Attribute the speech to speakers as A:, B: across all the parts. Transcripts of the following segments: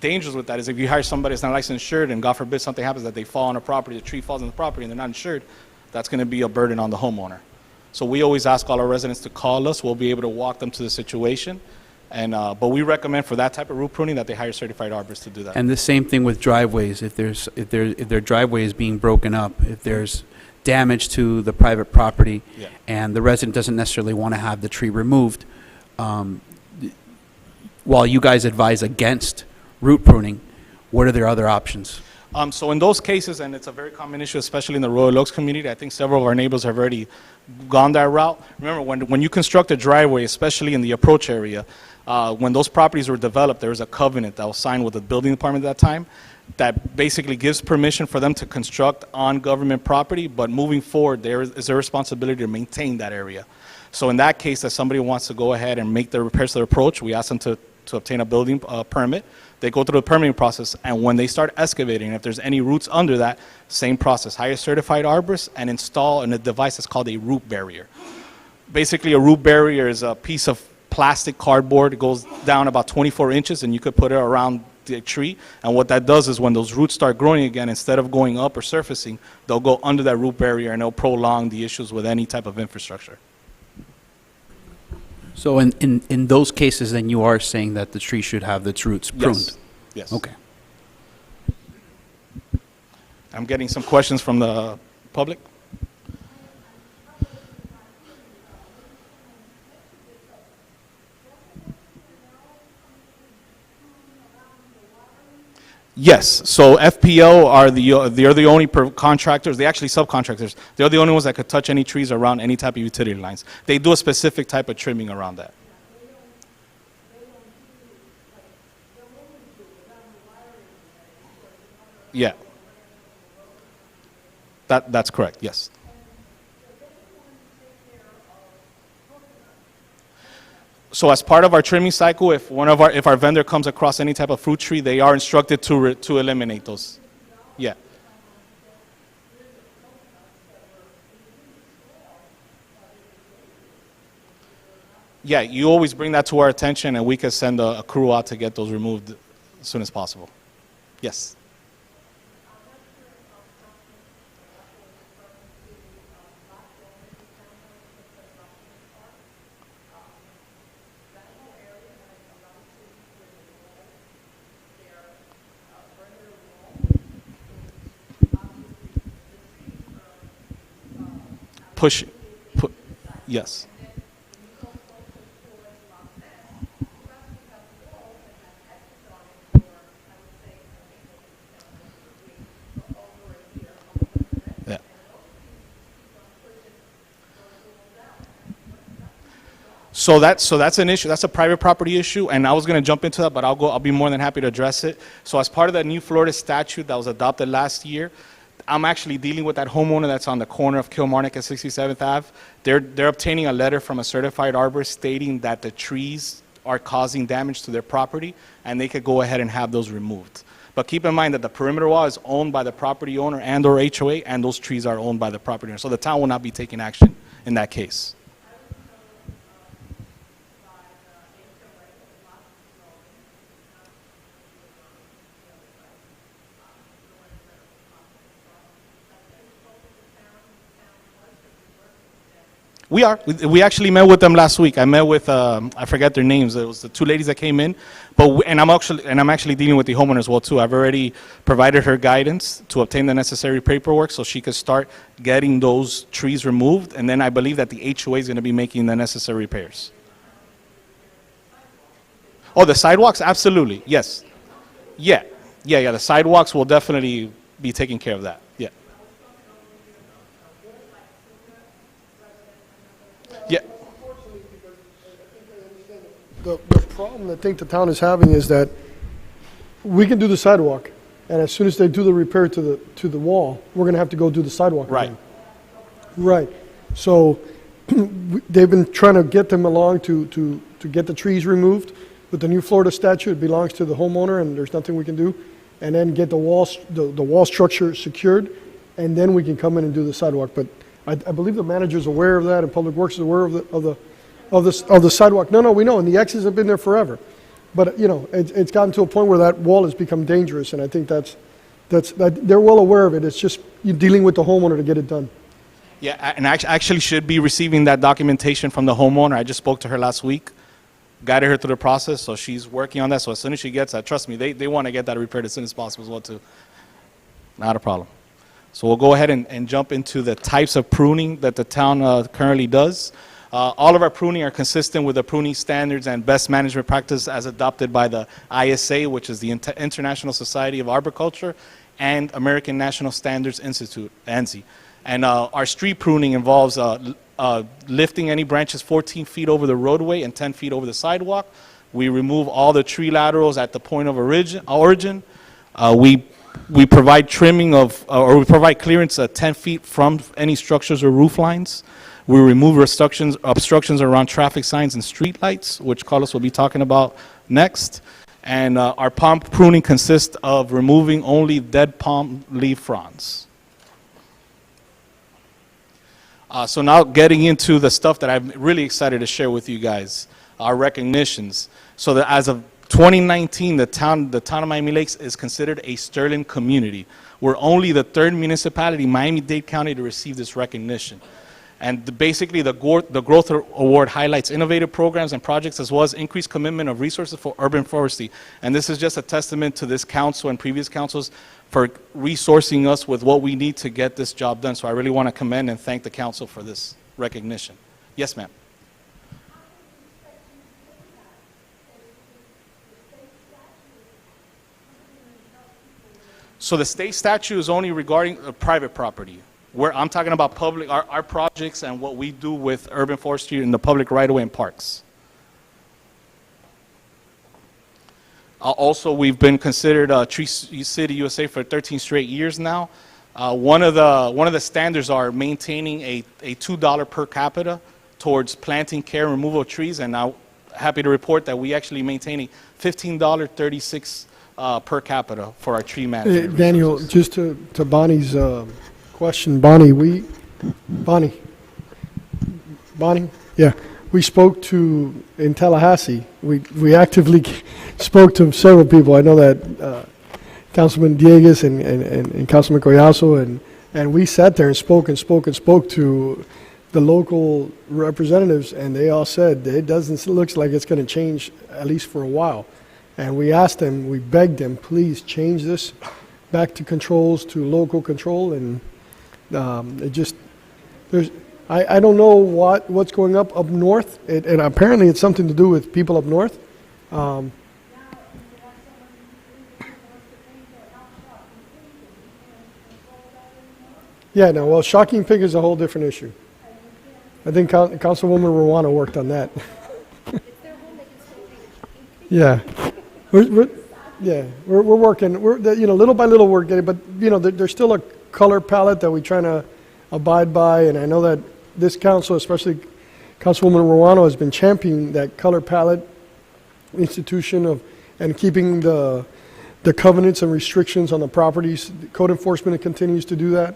A: dangers with that is if you hire somebody that's not licensed insured and God forbid something happens that they fall on a property, the tree falls on the property and they're not insured, that's going to be a burden on the homeowner. So we always ask all our residents to call us. We'll be able to walk them to the situation. And but we recommend for that type of root pruning that they hire certified arborists to do that.
B: And the same thing with driveways. If their driveway is being broken up, if there's damage to the private property,
A: Yeah.
B: and the resident doesn't necessarily want to have the tree removed, while you guys advise against root pruning, what are their other options?
A: So in those cases, and it's a very common issue, especially in the Royal Oaks community, I think several of our neighbors have already gone that route. Remember, when you construct a driveway, especially in the approach area, when those properties were developed, there was a covenant that was signed with the building department at that time that basically gives permission for them to construct on government property, but moving forward, there is their responsibility to maintain that area. So in that case, if somebody wants to go ahead and make the repairs to the approach, we ask them to obtain a building permit. They go through the permitting process, and when they start excavating, if there's any roots under that, same process. Hire a certified arborist and install a device that's called a root barrier. Basically, a root barrier is a piece of plastic cardboard. It goes down about 24 inches, and you could put it around the tree. And what that does is when those roots start growing again, instead of going up or surfacing, they'll go under that root barrier, and it'll prolong the issues with any type of infrastructure.
B: So in those cases, then you are saying that the tree should have its roots pruned?
A: Yes. Yes.
B: Okay.
A: I'm getting some questions from the public. Yes. So FPL are they're the only contractors. They actually subcontractors. They're the only ones that could touch any trees around any type of utility lines. They do a specific type of trimming around that. Yeah. That's correct. Yes. So as part of our trimming cycle, if our vendor comes across any type of fruit tree, they are instructed to eliminate those. Yeah. Yeah, you always bring that to our attention, and we can send a crew out to get those removed as soon as possible. Yes. Push, yes. Yeah. So that's an issue. That's a private property issue, and I was going to jump into that, but I'll be more than happy to address it. So as part of that new Florida statute that was adopted last year, I'm actually dealing with that homeowner that's on the corner of Kilmarnock and 67th Ave. They're obtaining a letter from a certified arborist stating that the trees are causing damage to their property, and they could go ahead and have those removed. But keep in mind that the perimeter wall is owned by the property owner and or HOA, and those trees are owned by the property owner. So the town will not be taking action in that case. We are. We actually met with them last week. I met with I forget their names. It was the two ladies that came in, and I'm actually dealing with the homeowner as well too. I've already provided her guidance to obtain the necessary paperwork so she could start getting those trees removed, and then I believe that the HOA is going to be making the necessary repairs. Oh, the sidewalks, absolutely, yes, yeah. The sidewalks will definitely be taking care of that. Yeah. Yeah.
C: The problem I think the town is having is that we can do the sidewalk, and as soon as they do the repair to the wall, we're going to have to go do the sidewalk
A: Right.
C: again. Right. So they've been trying to get them along to get the trees removed. With the new Florida statute, it belongs to the homeowner, and there's nothing we can do. And then get the wall structure secured, and then we can come in and do the sidewalk. But I believe the manager's aware of that, and Public Works is aware of the sidewalk. No, we know, and the X's have been there forever. But, you know, it's gotten to a point where that wall has become dangerous, and I think that they're well aware of it. It's just you dealing with the homeowner to get it done.
A: Yeah, and I actually should be receiving that documentation from the homeowner. I just spoke to her last week, guided her through the process, so she's working on that. So as soon as she gets that, trust me, they want to get that repaired as soon as possible as well, too. Not a problem. So we'll go ahead and jump into the types of pruning that the town currently does. All of our pruning are consistent with the pruning standards and best management practice as adopted by the ISA, which is the International Society of Arboriculture, and American National Standards Institute, ANSI. And our street pruning involves lifting any branches 14 feet over the roadway and 10 feet over the sidewalk. We remove all the tree laterals at the point of origin. We provide trimming of, or we provide clearance 10 feet from any structures or roof lines. We remove obstructions around traffic signs and street lights, which Carlos will be talking about next. And our palm pruning consists of removing only dead palm leaf fronds. So now getting into the stuff that I'm really excited to share with you guys, our recognitions. So that as of 2019, the town of Miami Lakes is considered a Sterling community. We're only the third municipality in Miami-Dade County to receive this recognition. And basically, the Growth Award highlights innovative programs and projects as well as increased commitment of resources for urban forestry. And this is just a testament to this council and previous councils for resourcing us with what we need to get this job done. So I really want to commend and thank the council for this recognition. Yes, ma'am. So the state statute is only regarding private property. I'm talking about public, our projects and what we do with urban forestry in the public right-of-way and parks. Also, we've been considered Tree City USA for 13 straight years now. One of the standards are maintaining a $2 per capita towards planting, care, and removal of trees, and I'm happy to report that we actually maintain a $15.36 per capita for our tree management.
C: Daniel, just to Bonnie's question, Bonnie, yeah, we spoke to, in Tallahassee, we actively spoke to several people. I know that Councilman Diegues and Councilman Collazo, and we sat there and spoke to the local representatives, and they all said that it looks like it's going to change at least for a while. And we asked them, we begged them, please change this back to controls, to local control, and I don't know what's going up north, and apparently it's something to do with people up north. Yeah, no, well, shocking pig is a whole different issue. I think Councilwoman Ruano worked on that. Yeah, we're working. Little by little we're getting, but there's still a color palette that we're trying to abide by, and I know that this council, especially Councilwoman Ruano, has been championing that color palette institution and keeping the covenants and restrictions on the properties. Code enforcement continues to do that.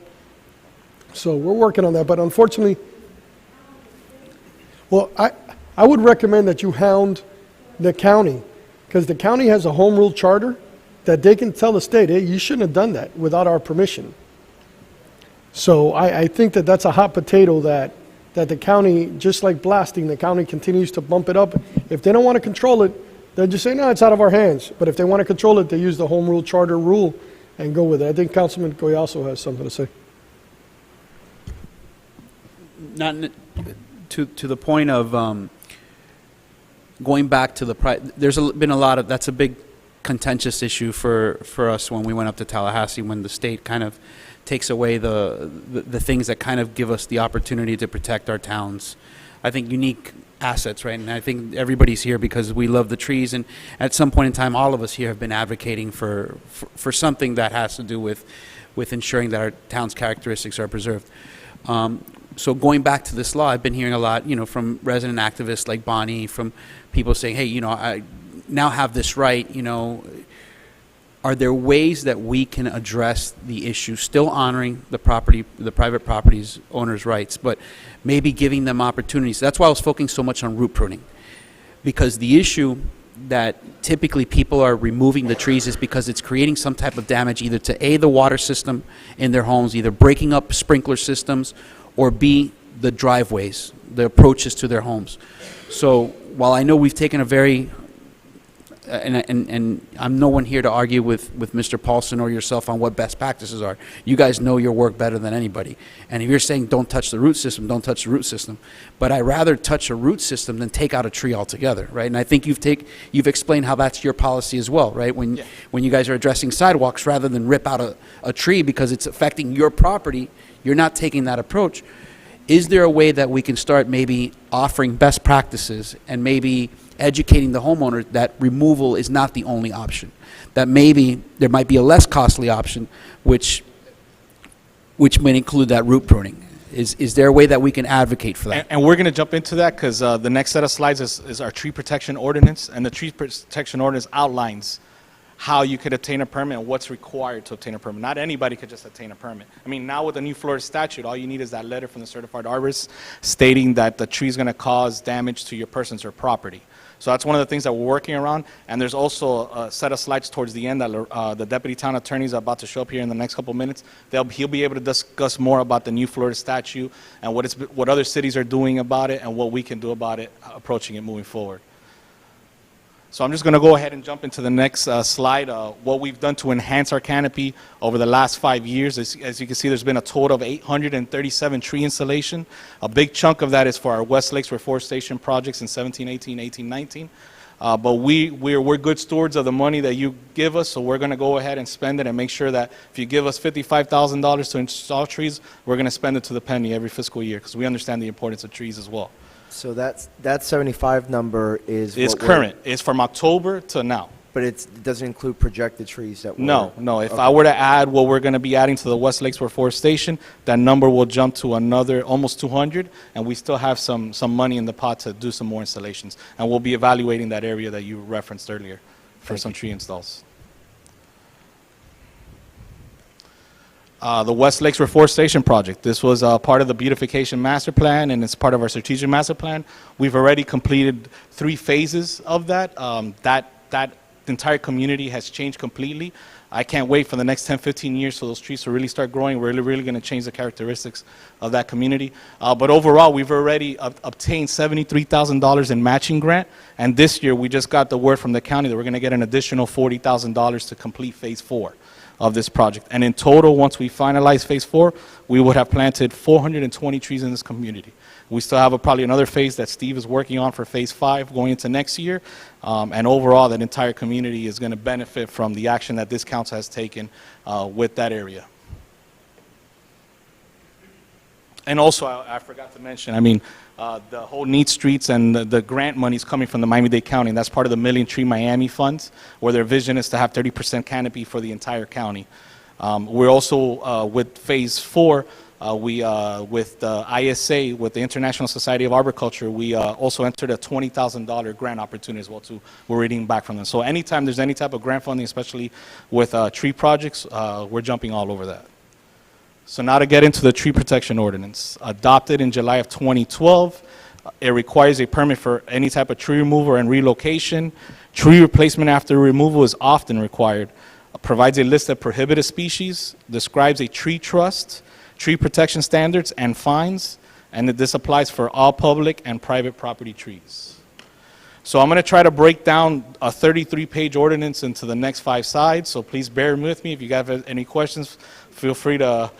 C: So we're working on that, but unfortunately, well, I would recommend that you hound the county, because the county has a home rule charter that they can tell the state, hey, you shouldn't have done that without our permission. So I think that that's a hot potato that the county, just like blasting, the county continues to bump it up. If they don't want to control it, they'll just say, no, it's out of our hands. But if they want to control it, they use the home rule charter rule and go with it. I think Councilman Collazo has something to say.
B: Not to the point of going back to there's been a lot of, that's a big contentious issue for us when we went up to Tallahassee, when the state kind of takes away the things that kind of give us the opportunity to protect our towns. I think unique assets, right? And I think everybody's here because we love the trees, and at some point in time, all of us here have been advocating for something that has to do with ensuring that our town's characteristics are preserved. So going back to this law, I've been hearing a lot, from resident activists like Bonnie, from people saying, hey, I now have this right, Are there ways that we can address the issue, still honoring the private property's owners' rights, but maybe giving them opportunities? That's why I was focusing so much on root pruning, because the issue that typically people are removing the trees is because it's creating some type of damage either to A, the water system in their homes, either breaking up sprinkler systems, or B, the driveways, the approaches to their homes. So while I know we've taken a very and I'm no one here to argue with Mr. Paulson or yourself on what best practices are. You guys know your work better than anybody. And if you're saying don't touch the root system, don't touch the root system. But I'd rather touch a root system than take out a tree altogether, right? And I think you've explained how that's your policy as well, right? When you guys are addressing sidewalks, rather than rip out a tree because it's affecting your property, you're not taking that approach. Is there a way that we can start maybe offering best practices and maybe educating the homeowner that removal is not the only option, that maybe there might be a less costly option, which may include that root pruning? Is there a way that we can advocate for that?
A: And we're going to jump into that because the next set of slides is our tree protection ordinance, and the tree protection ordinance outlines how you could obtain a permit and what's required to obtain a permit. Not anybody could just obtain a permit. I mean, now with the new Florida statute, all you need is that letter from the certified arborist stating that the tree is going to cause damage to your person's or property. So that's one of the things that we're working around. And there's also a set of slides towards the end that the deputy town attorney is about to show up here in the next couple minutes. He'll be able to discuss more about the new Florida statute and what other cities are doing about it and what we can do about it, approaching it moving forward. So I'm just going to go ahead and jump into the next slide. What we've done to enhance our canopy over the last 5 years. As you can see, there's been a total of 837 tree installation. A big chunk of that is for our West Lakes Reforestation projects in 17, 18, 18, 19. But we're good stewards of the money that you give us, so we're going to go ahead and spend it and make sure that if you give us $55,000 to install trees, we're going to spend it to the penny every fiscal year because we understand the importance of trees as well.
D: So that 75 number is
A: It's current. It's from October to now.
D: But it doesn't include projected trees that were...
A: No. If
D: Okay.
A: I were to add what we're going to be adding to the West Lakes Reforestation, that number will jump to another almost 200, and we still have some money in the pot to do some more installations. And we'll be evaluating that area that you referenced earlier for some tree installs. The West Lakes Reforestation Project. This was part of the beautification master plan, and it's part of our strategic master plan. We've already completed 3 phases of that. That entire community has changed completely. I can't wait for the next 10, 15 years for those trees to really start growing. We're really going to change the characteristics of that community. But overall, we've already obtained $73,000 in matching grant, and this year we just got the word from the county that we're going to get an additional $40,000 to complete phase 4 of this project. And in total, once we finalize phase 4, we would have planted 420 trees in this community. We still have probably another phase that Steve is working on for phase 5 going into next year. And overall, that entire community is going to benefit from the action that this council has taken with that area. And also, I forgot to mention, I mean, the whole Neat Streets and the grant money is coming from the Miami-Dade County, and that's part of the Million Tree Miami funds, where their vision is to have 30% canopy for the entire county. We're also, with phase 4, with the ISA, with the International Society of Arboriculture, we also entered a $20,000 grant opportunity as well, too. We're reading back from them. So anytime there's any type of grant funding, especially with tree projects, we're jumping all over that. So now to get into the tree protection ordinance. Adopted in July of 2012, it requires a permit for any type of tree removal and relocation. Tree replacement after removal is often required. Provides a list of prohibited species, describes a tree trust, tree protection standards, and fines, and that this applies for all public and private property trees. So I'm going to try to break down a 33-page ordinance into the next 5 slides, so please bear with me. If you have any questions, feel free to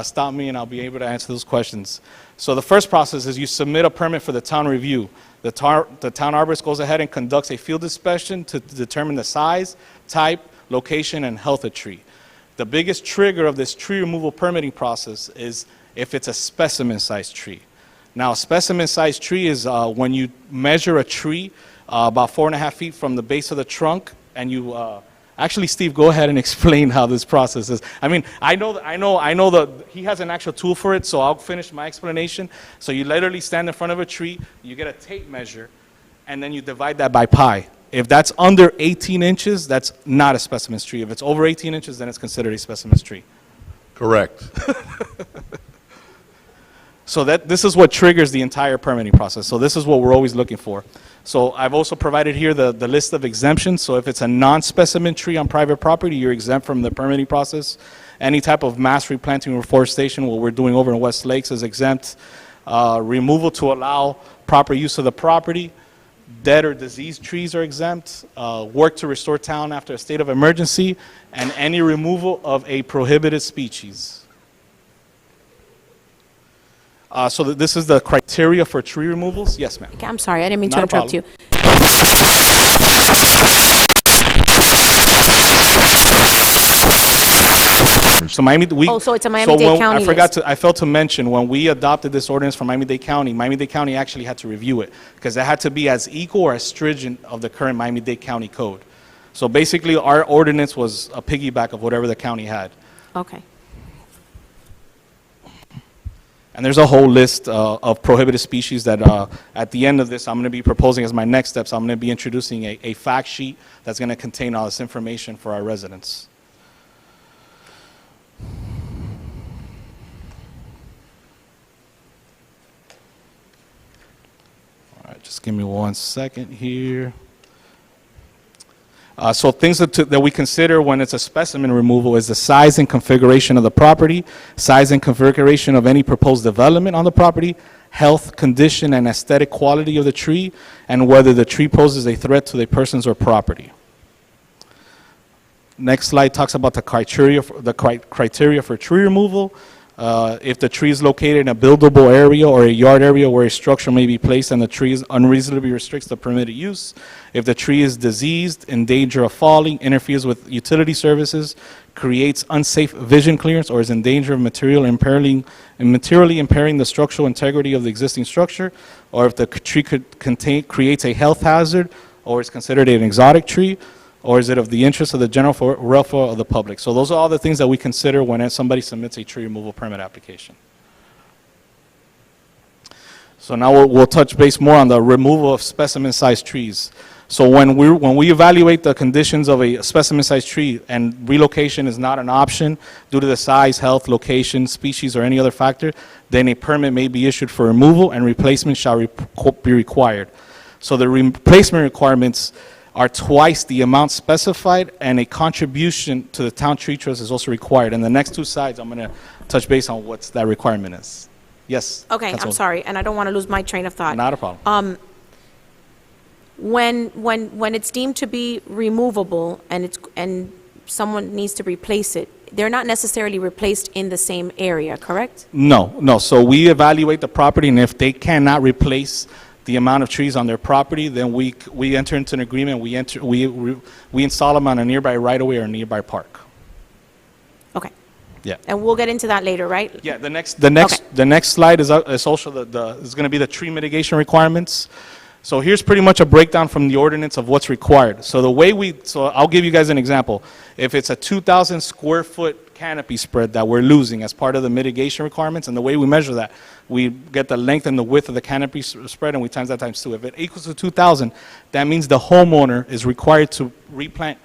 A: stop me and I'll be able to answer those questions. So the first process is you submit a permit for the town review. The town arborist goes ahead and conducts a field inspection to determine the size, type, location, and health of tree. The biggest trigger of this tree removal permitting process is if it's a specimen-sized tree. Now, a specimen-sized tree is when you measure a tree about 4.5 feet from the base of the trunk, and you actually, Steve, go ahead and explain how this process is. I mean, I know that he has an actual tool for it, so I'll finish my explanation. So you literally stand in front of a tree, you get a tape measure, and then you divide that by pi. If that's under 18 inches, that's not a specimen's tree. If it's over 18 inches, then it's considered a specimen's tree.
E: Correct.
A: So this is what triggers the entire permitting process. So this is what we're always looking for. So I've also provided here the list of exemptions. So if it's a non-specimen tree on private property, you're exempt from the permitting process. Any type of mass replanting or reforestation, what we're doing over in West Lakes, is exempt. Removal to allow proper use of the property. Dead or diseased trees are exempt. Work to restore town after a state of emergency, and any removal of a prohibited species. So this is the criteria for tree removals. Yes, ma'am.
E: Okay, I'm sorry, I didn't mean to
A: Not a
E: interrupt you.
A: So Miami-Dade.
E: Oh, so it's a Miami-Dade County list.
A: I failed to mention, when we adopted this ordinance for Miami-Dade County actually had to review it, because it had to be as equal or as stringent of the current Miami-Dade County code. So basically, our ordinance was a piggyback of whatever the county had.
E: Okay.
A: And there's a whole list of prohibited species that at the end of this, I'm going to be proposing as my next steps. I'm going to be introducing a fact sheet that's going to contain all this information for our residents. All right, just give me 1 second here. So things that we consider when it's a specimen removal is the size and configuration of the property, size and configuration of any proposed development on the property, health, condition, and aesthetic quality of the tree, and whether the tree poses a threat to the persons or property. Next slide talks about the criteria for tree removal. If the tree is located in a buildable area or a yard area where a structure may be placed and the tree unreasonably restricts the permitted use. If the tree is diseased, in danger of falling, interferes with utility services, creates unsafe vision clearance, or is in danger of materially impairing the structural integrity of the existing structure, or if the tree creates a health hazard, or is considered an exotic tree, or is it of the interest of the general welfare of the public? So those are all the things that we consider when somebody submits a tree removal permit application. So now we'll touch base more on the removal of specimen-sized trees. So when we evaluate the conditions of a specimen-sized tree and relocation is not an option due to the size, health, location, species, or any other factor, then a permit may be issued for removal and replacement shall be required. So the replacement requirements are twice the amount specified, and a contribution to the town tree trust is also required. And the next two slides, I'm going to touch base on what that requirement is. Yes?
E: Okay, I'm
A: Councilwoman.
E: sorry, and I don't want to lose my train of thought.
A: Not a problem.
E: When it's deemed to be removable and someone needs to replace it, they're not necessarily replaced in the same area, correct?
A: No. So we evaluate the property, and if they cannot replace the amount of trees on their property, then we enter into an agreement. We install them on a nearby right-of-way or a nearby park.
E: Okay.
A: Yeah.
E: And we'll get into that later, right?
A: Yeah. The next slide is also is going to be the tree mitigation requirements. So here's pretty much a breakdown from the ordinance of what's required. So I'll give you guys an example. If it's a 2,000 square foot canopy spread that we're losing as part of the mitigation requirements, and the way we measure that, we get the length and the width of the canopy spread, and we times that times 2. If it equals to 2,000, that means the homeowner is required to replant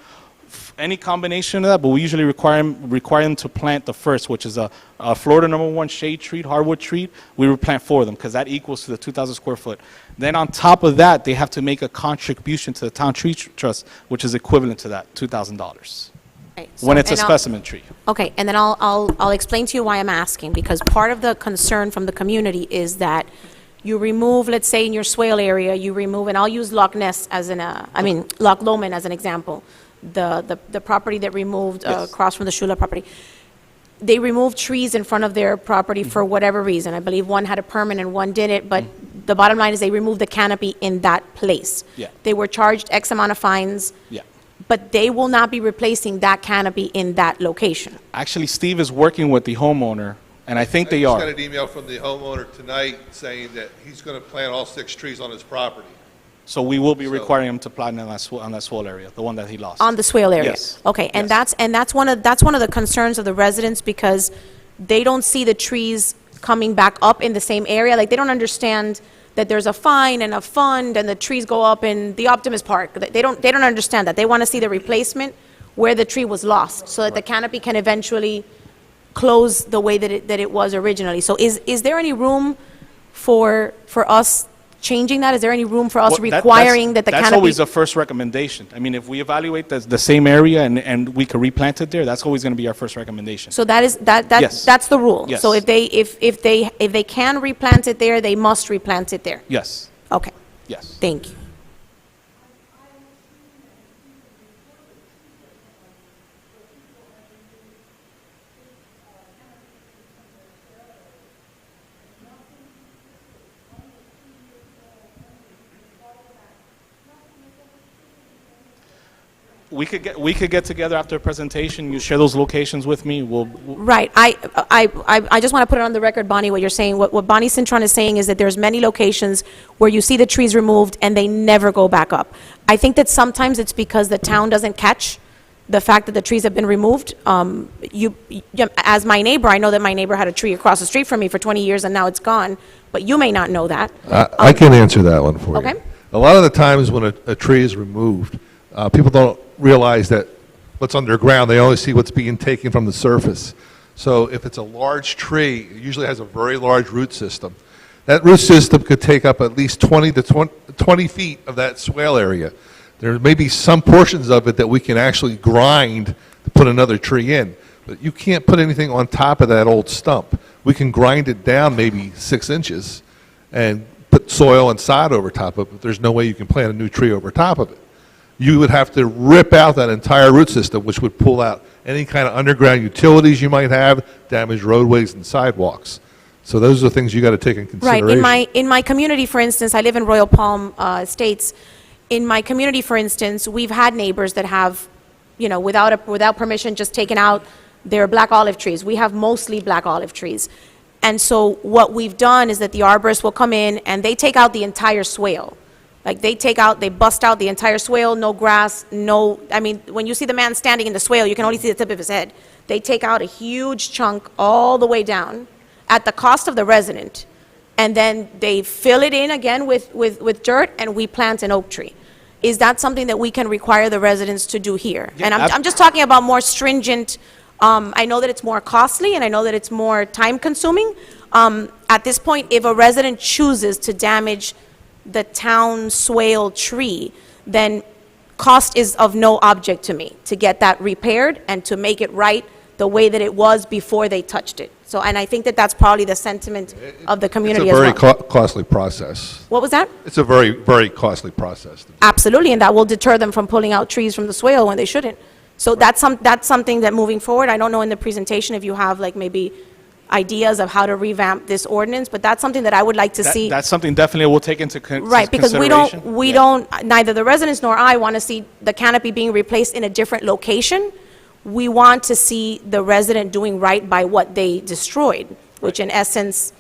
A: any combination of that, but we usually require them to plant the first, which is a Florida #1 shade tree, hardwood tree. We would plant 4 of them because that equals to the 2,000 square foot. Then on top of that, they have to make a contribution to the town tree trust, which is equivalent to that $2,000
E: Okay,
A: when it's a
E: and
A: specimen tree.
E: Okay, and then I'll explain to you why I'm asking, because part of the concern from the community is that you remove, let's say in your swale area, you remove, and I'll use Loch Ness as Loch Lomond as an example, the property that removed
A: Yes.
E: across from the Shula property. They removed trees in front of their property for whatever reason. I believe one had a permit and one didn't, but the bottom line is they removed the canopy in that place.
A: Yeah.
E: They were charged X amount of fines.
A: Yeah.
E: But they will not be replacing that canopy in that location.
A: Actually, Steve is working with the homeowner, and I think they
F: I
A: are.
F: just got an email from the homeowner tonight saying that he's going to plant all 6 trees on his property.
A: So we will be
F: So-
A: requiring him to plant on that swale area, the one that he lost.
E: On the swale area?
A: Yes.
E: Okay, and
A: Yes.
E: that's one of the concerns of the residents, because they don't see the trees coming back up in the same area. Like, they don't understand that there's a fine and a fund and the trees go up in the Optimus Park. They don't understand that. They want to see the replacement where the tree was lost, so that the canopy can eventually close the way that it was originally. So is there any room for us changing that? Is there any room for us
A: Well,
E: requiring that the
A: That's
E: canopy?
A: always the first recommendation. I mean, if we evaluate the same area and we could replant it there, that's always going to be our first recommendation.
E: So that is,
A: Yes.
E: that's the rule?
A: Yes.
E: So if they can replant it there, they must replant it there?
A: Yes,
E: Okay,
A: yes.
E: thank you.
A: We could get together after a presentation. You share those locations with me.
E: Right. I just want to put it on the record, Bonnie, what you're saying. What Bonnie Cintron is saying is that there's many locations where you see the trees removed and they never go back up. I think that sometimes it's because the town doesn't catch the fact that the trees have been removed. As my neighbor, I know that my neighbor had a tree across the street from me for 20 years and now it's gone, but you may not know that.
G: I can answer that one for you.
E: Okay.
G: A lot of the times when a tree is removed, people don't realize that what's underground, they only see what's being taken from the surface. So if it's a large tree, it usually has a very large root system. That root system could take up at least 20 to 20 feet of that swale area. There may be some portions of it that we can actually grind to put another tree in, but you can't put anything on top of that old stump. We can grind it down maybe 6 inches and put soil and sod over top of it, but there's no way you can plant a new tree over top of it. You would have to rip out that entire root system, which would pull out any kind of underground utilities you might have, damage roadways and sidewalks. So those are the things you got to take in consideration.
E: Right. In my community, for instance, I live in Royal Palm Estates. In my community, for instance, we've had neighbors that have, without permission, just taken out their black olive trees. We have mostly black olive trees. And so what we've done is that the arborists will come in and they take out the entire swale. Like they bust out the entire swale, no grass, when you see the man standing in the swale, you can only see the tip of his head. They take out a huge chunk all the way down at the cost of the resident. And then they fill it in again with dirt and we plant an oak tree. Is that something that we can require the residents to do here?
A: Yeah,
E: And I'm just talking about more stringent, I know that it's more costly and I know that it's more time consuming. At this point, if a resident chooses to damage the town swale tree, then cost is of no object to me to get that repaired and to make it right the way that it was before they touched it. So, and I think that that's probably the sentiment of the community as well.
G: It's a very costly process.
E: What was that?
G: It's a very, very costly process.
E: Absolutely, and that will deter them from pulling out trees from the swale when they shouldn't. So that's something that moving forward, I don't know in the presentation if you have like maybe ideas of how to revamp this ordinance, but that's something that I would like to see.
A: That's something definitely we'll take into consideration.
E: Right, because we don't, neither the residents nor I want to see the canopy being replaced in a different location. We want to see the resident doing right by what they destroyed, which in essence,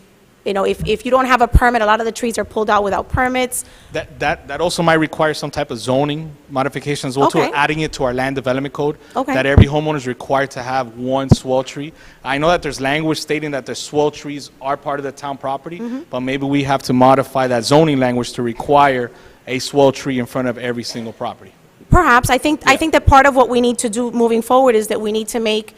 E: if you don't have a permit, a lot of the trees are pulled out without permits.
A: That also might require some type of zoning modifications also,
E: Okay.
A: adding it to our land development code.
E: Okay.
A: That every homeowner is required to have one swale tree. I know that there's language stating that the swale trees are part of the town property,
E: Mm-hmm.
A: but maybe we have to modify that zoning language to require a swale tree in front of every single property.
E: Perhaps, I think that part of what we need to do moving forward is that we need to make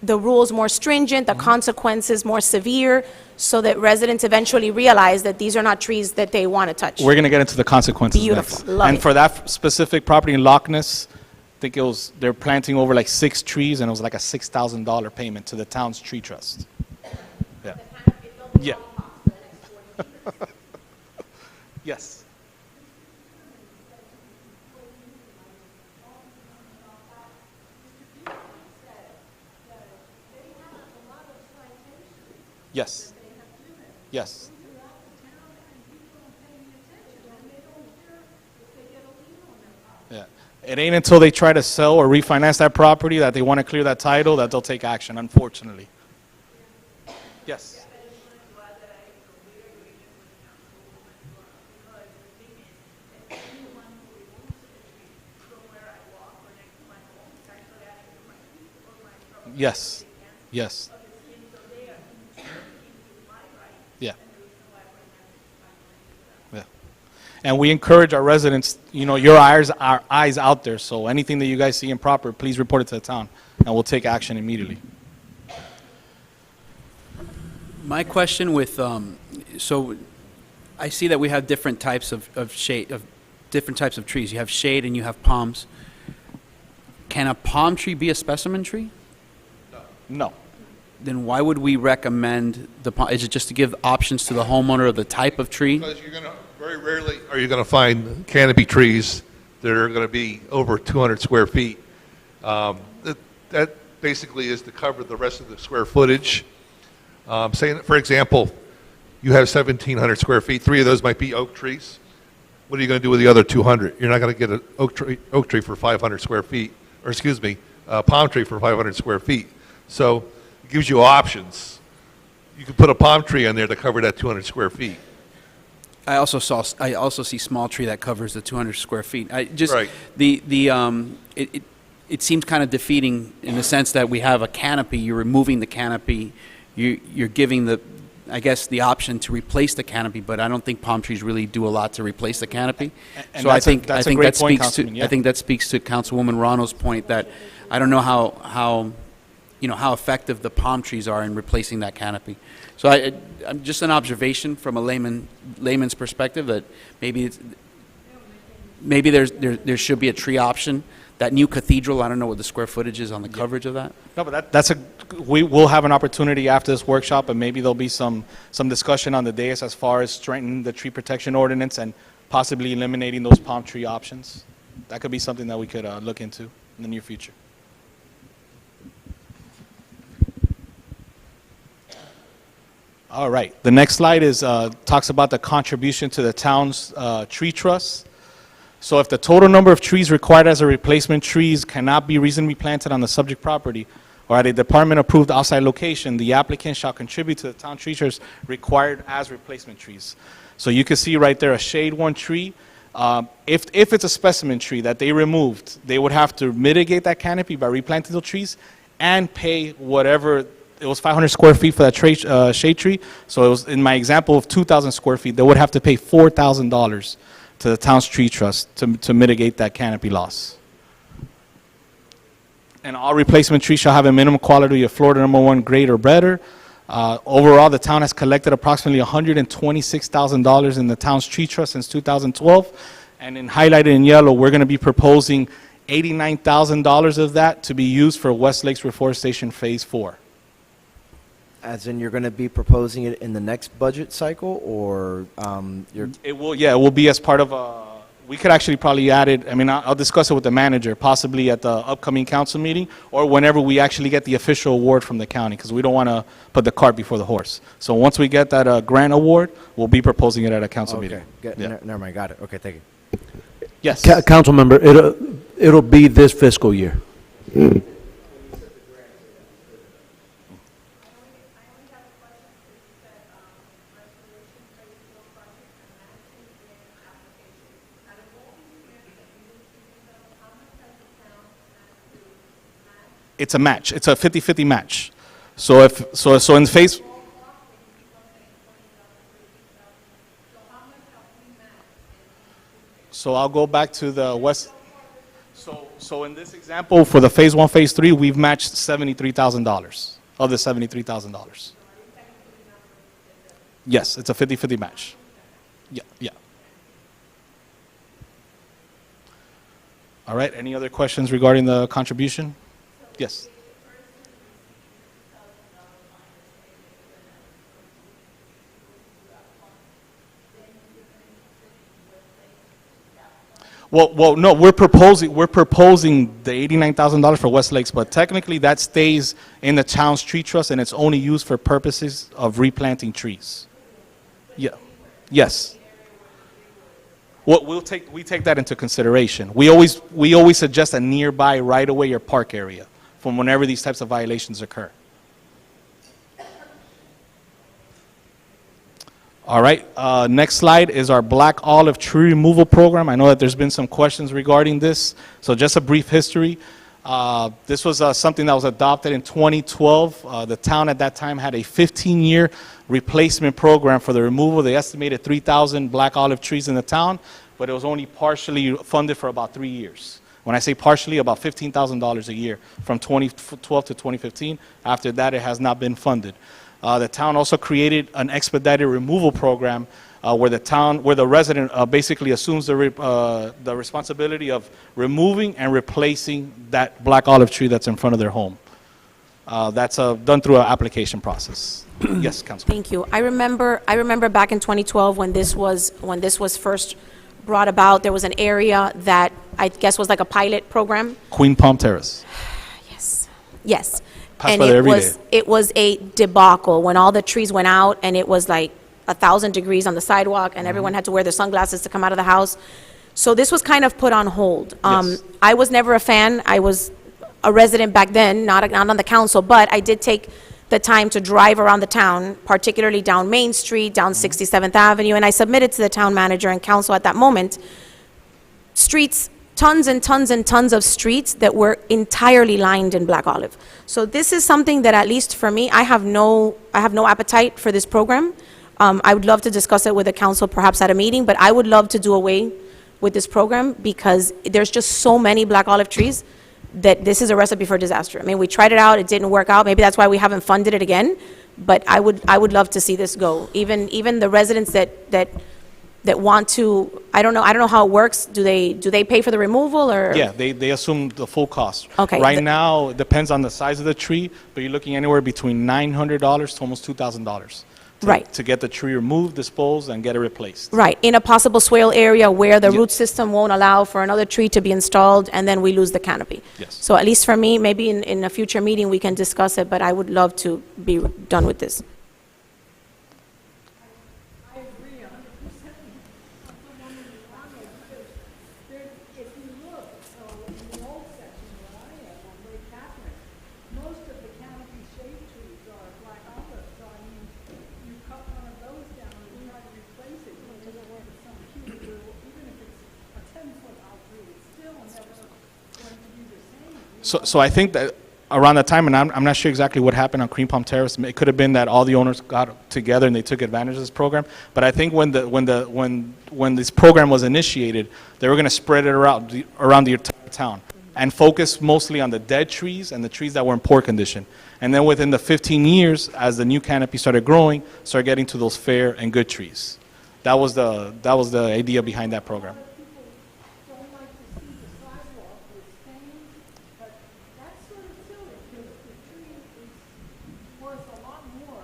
E: the rules more stringent, the consequences more severe, so that residents eventually realize that these are not trees that they want to touch.
A: We're going to get into the consequences
E: Beautiful.
A: next.
E: Love
A: And
E: it.
A: for that specific property in Loch Ness, I think they're planting over like 6 trees, and it was like a $6,000 payment to the town's tree trust. Yeah. Yeah. Yes. Yes. Yes. Yeah. It ain't until they try to sell or refinance that property that they want to clear that title that they'll take action, unfortunately. Yes. Yes. Yes. Yeah. Yeah. And we encourage our residents, your eyes are eyes out there, so anything that you guys see improper, please report it to the town, and we'll take action immediately.
B: My question with, so I see that we have different types of shade, of different types of trees. You have shade and you have palms. Can a palm tree be a specimen tree?
A: No.
B: Then why would we recommend the palm? Is it just to give options to the homeowner of the type of tree?
G: Because you're going to, very rarely are you going to find canopy trees that are going to be over 200 square feet. That basically is to cover the rest of the square footage. Saying, for example, you have 1,700 square feet, 3 of those might be oak trees. What are you going to do with the other 200? You're not going to get an oak tree for 500 square feet, or excuse me, a palm tree for 500 square feet. So it gives you options. You can put a palm tree on there to cover that 200 square feet.
B: I also see small tree that covers the 200 square feet. I just
G: Right.
B: It seems kind of defeating in the sense that we have a canopy. You're removing the canopy. You're giving I guess the option to replace the canopy, but I don't think palm trees really do a lot to replace the canopy.
A: And
B: So I
A: that's a-
B: think
A: that's a great
B: that
A: point,
B: speaks to
A: Councilman, yeah.
B: I think that speaks to Councilwoman Ronald's point that I don't know how how effective the palm trees are in replacing that canopy. So I'm just an observation from a layman's perspective that maybe there should be a tree option. That new cathedral, I don't know what the square footage is on the coverage of that.
A: No, but we will have an opportunity after this workshop, and maybe there'll be some discussion on the dais as far as strengthening the tree protection ordinance and possibly eliminating those palm tree options. That could be something that we could look into in the near future. All right. The next slide is talks about the contribution to the town's tree trust. So if the total number of trees required as a replacement trees cannot be reasonably planted on the subject property or at a department-approved outside location, the applicant shall contribute to the town tree trust required as replacement trees. So you can see right there a shade one tree. If it's a specimen tree that they removed, they would have to mitigate that canopy by replanting those trees and pay whatever. It was 500 square feet for that shade tree. So it was, in my example of 2,000 square feet, they would have to pay $4,000 to the town's tree trust to mitigate that canopy loss. And all replacement trees shall have a minimum quality of Florida #1 grade or better. Overall, the town has collected approximately $126,000 in the town's tree trust since 2012. And in highlighted in yellow, we're going to be proposing $89,000 of that to be used for West Lakes Reforestation Phase 4.
D: As in, you're going to be proposing it in the next budget cycle, or you're...
A: It will be as part of we could actually probably add it, I mean, I'll discuss it with the manager, possibly at the upcoming council meeting, or whenever we actually get the official award from the county, because we don't want to put the cart before the horse. So once we get that grant award, we'll be proposing it at a council meeting. Yeah.
D: Never mind, got it. Okay, thank you.
A: Yes.
H: Council member, it'll be this fiscal year.
A: It's a match. It's a 50-50 match. So in phase. So I'll go back to the west. So in this example, for the phase 1, phase 3, we've matched $73,000 of the $73,000. Yes, it's a 50-50 match. Yeah. All right. Any other questions regarding the contribution? Yes. Well, no, we're proposing the $89,000 for West Lakes, but technically that stays in the town's tree trust and it's only used for purposes of replanting trees. Yeah. Yes. Well, we take that into consideration. We always suggest a nearby right-of-way or park area from whenever these types of violations occur. All right, next slide is our black olive tree removal program. I know that there's been some questions regarding this, so just a brief history. This was something that was adopted in 2012. The town at that time had a 15-year replacement program for the removal of the estimated 3,000 black olive trees in the town, but it was only partially funded for about 3 years. When I say partially, about $15,000 a year from 2012 to 2015. After that, it has not been funded. The town also created an expedited removal program where the resident basically assumes the responsibility of removing and replacing that black olive tree that's in front of their home. That's done through an application process. Yes, Councilman.
E: Thank you. I remember back in 2012 when this was first brought about, there was an area that I guess was like a pilot program.
A: Queen Palm Terrace.
E: Yes.
A: Pass
E: And
A: by there
E: it
A: every
E: was,
A: day.
E: it was a debacle when all the trees went out and it was like 1,000 degrees on the sidewalk and everyone had to wear their sunglasses to come out of the house. So this was kind of put on hold.
A: Yes.
E: I was never a fan. I was a resident back then, not on the council, but I did take the time to drive around the town, particularly down Main Street, down 67th Avenue, and I submitted to the town manager and council at that moment streets, tons and tons and tons of streets that were entirely lined in black olive. So this is something that, at least for me, I have no appetite for this program. I would love to discuss it with the council perhaps at a meeting, but I would love to do away with this program because there's just so many black olive trees that this is a recipe for disaster. I mean, we tried it out, it didn't work out. Maybe that's why we haven't funded it again. But I would love to see this go. Even the residents that want to, I don't know how it works. Do they pay for the removal or?
A: Yeah, they assume the full cost.
E: Okay.
A: Right now, it depends on the size of the tree, but you're looking anywhere between $900 to almost $2,000.
E: Right.
A: To get the tree removed, disposed, and get it replaced.
E: Right, in a possible swale area where the root system won't allow for another tree to be installed, and then we lose the canopy.
A: Yes.
E: So at least for me, maybe in a future meeting, we can discuss it, but I would love to be done with this.
I: I agree 100% with Councilwoman Milano, because there, if you look, in the old section where I am, on Lake Catherine, most of the canopy shade trees are black olive, so I mean, you cut one of those down and you try to replace it, you know, with some cute little, even if it's a 10-foot out tree, it's still never going to be the same.
A: So I think that around that time, and I'm not sure exactly what happened on Queen Palm Terrace. It could have been that all the owners got together and they took advantage of this program. But I think when this program was initiated, they were going to spread it around the entire town and focus mostly on the dead trees and the trees that were in poor condition. And then within the 15 years, as the new canopy started growing, started getting to those fair and good trees. That was the idea behind that program.
I: Don't like to see the sidewalk with stains, but that's sort of silly, because the tree is worth a lot more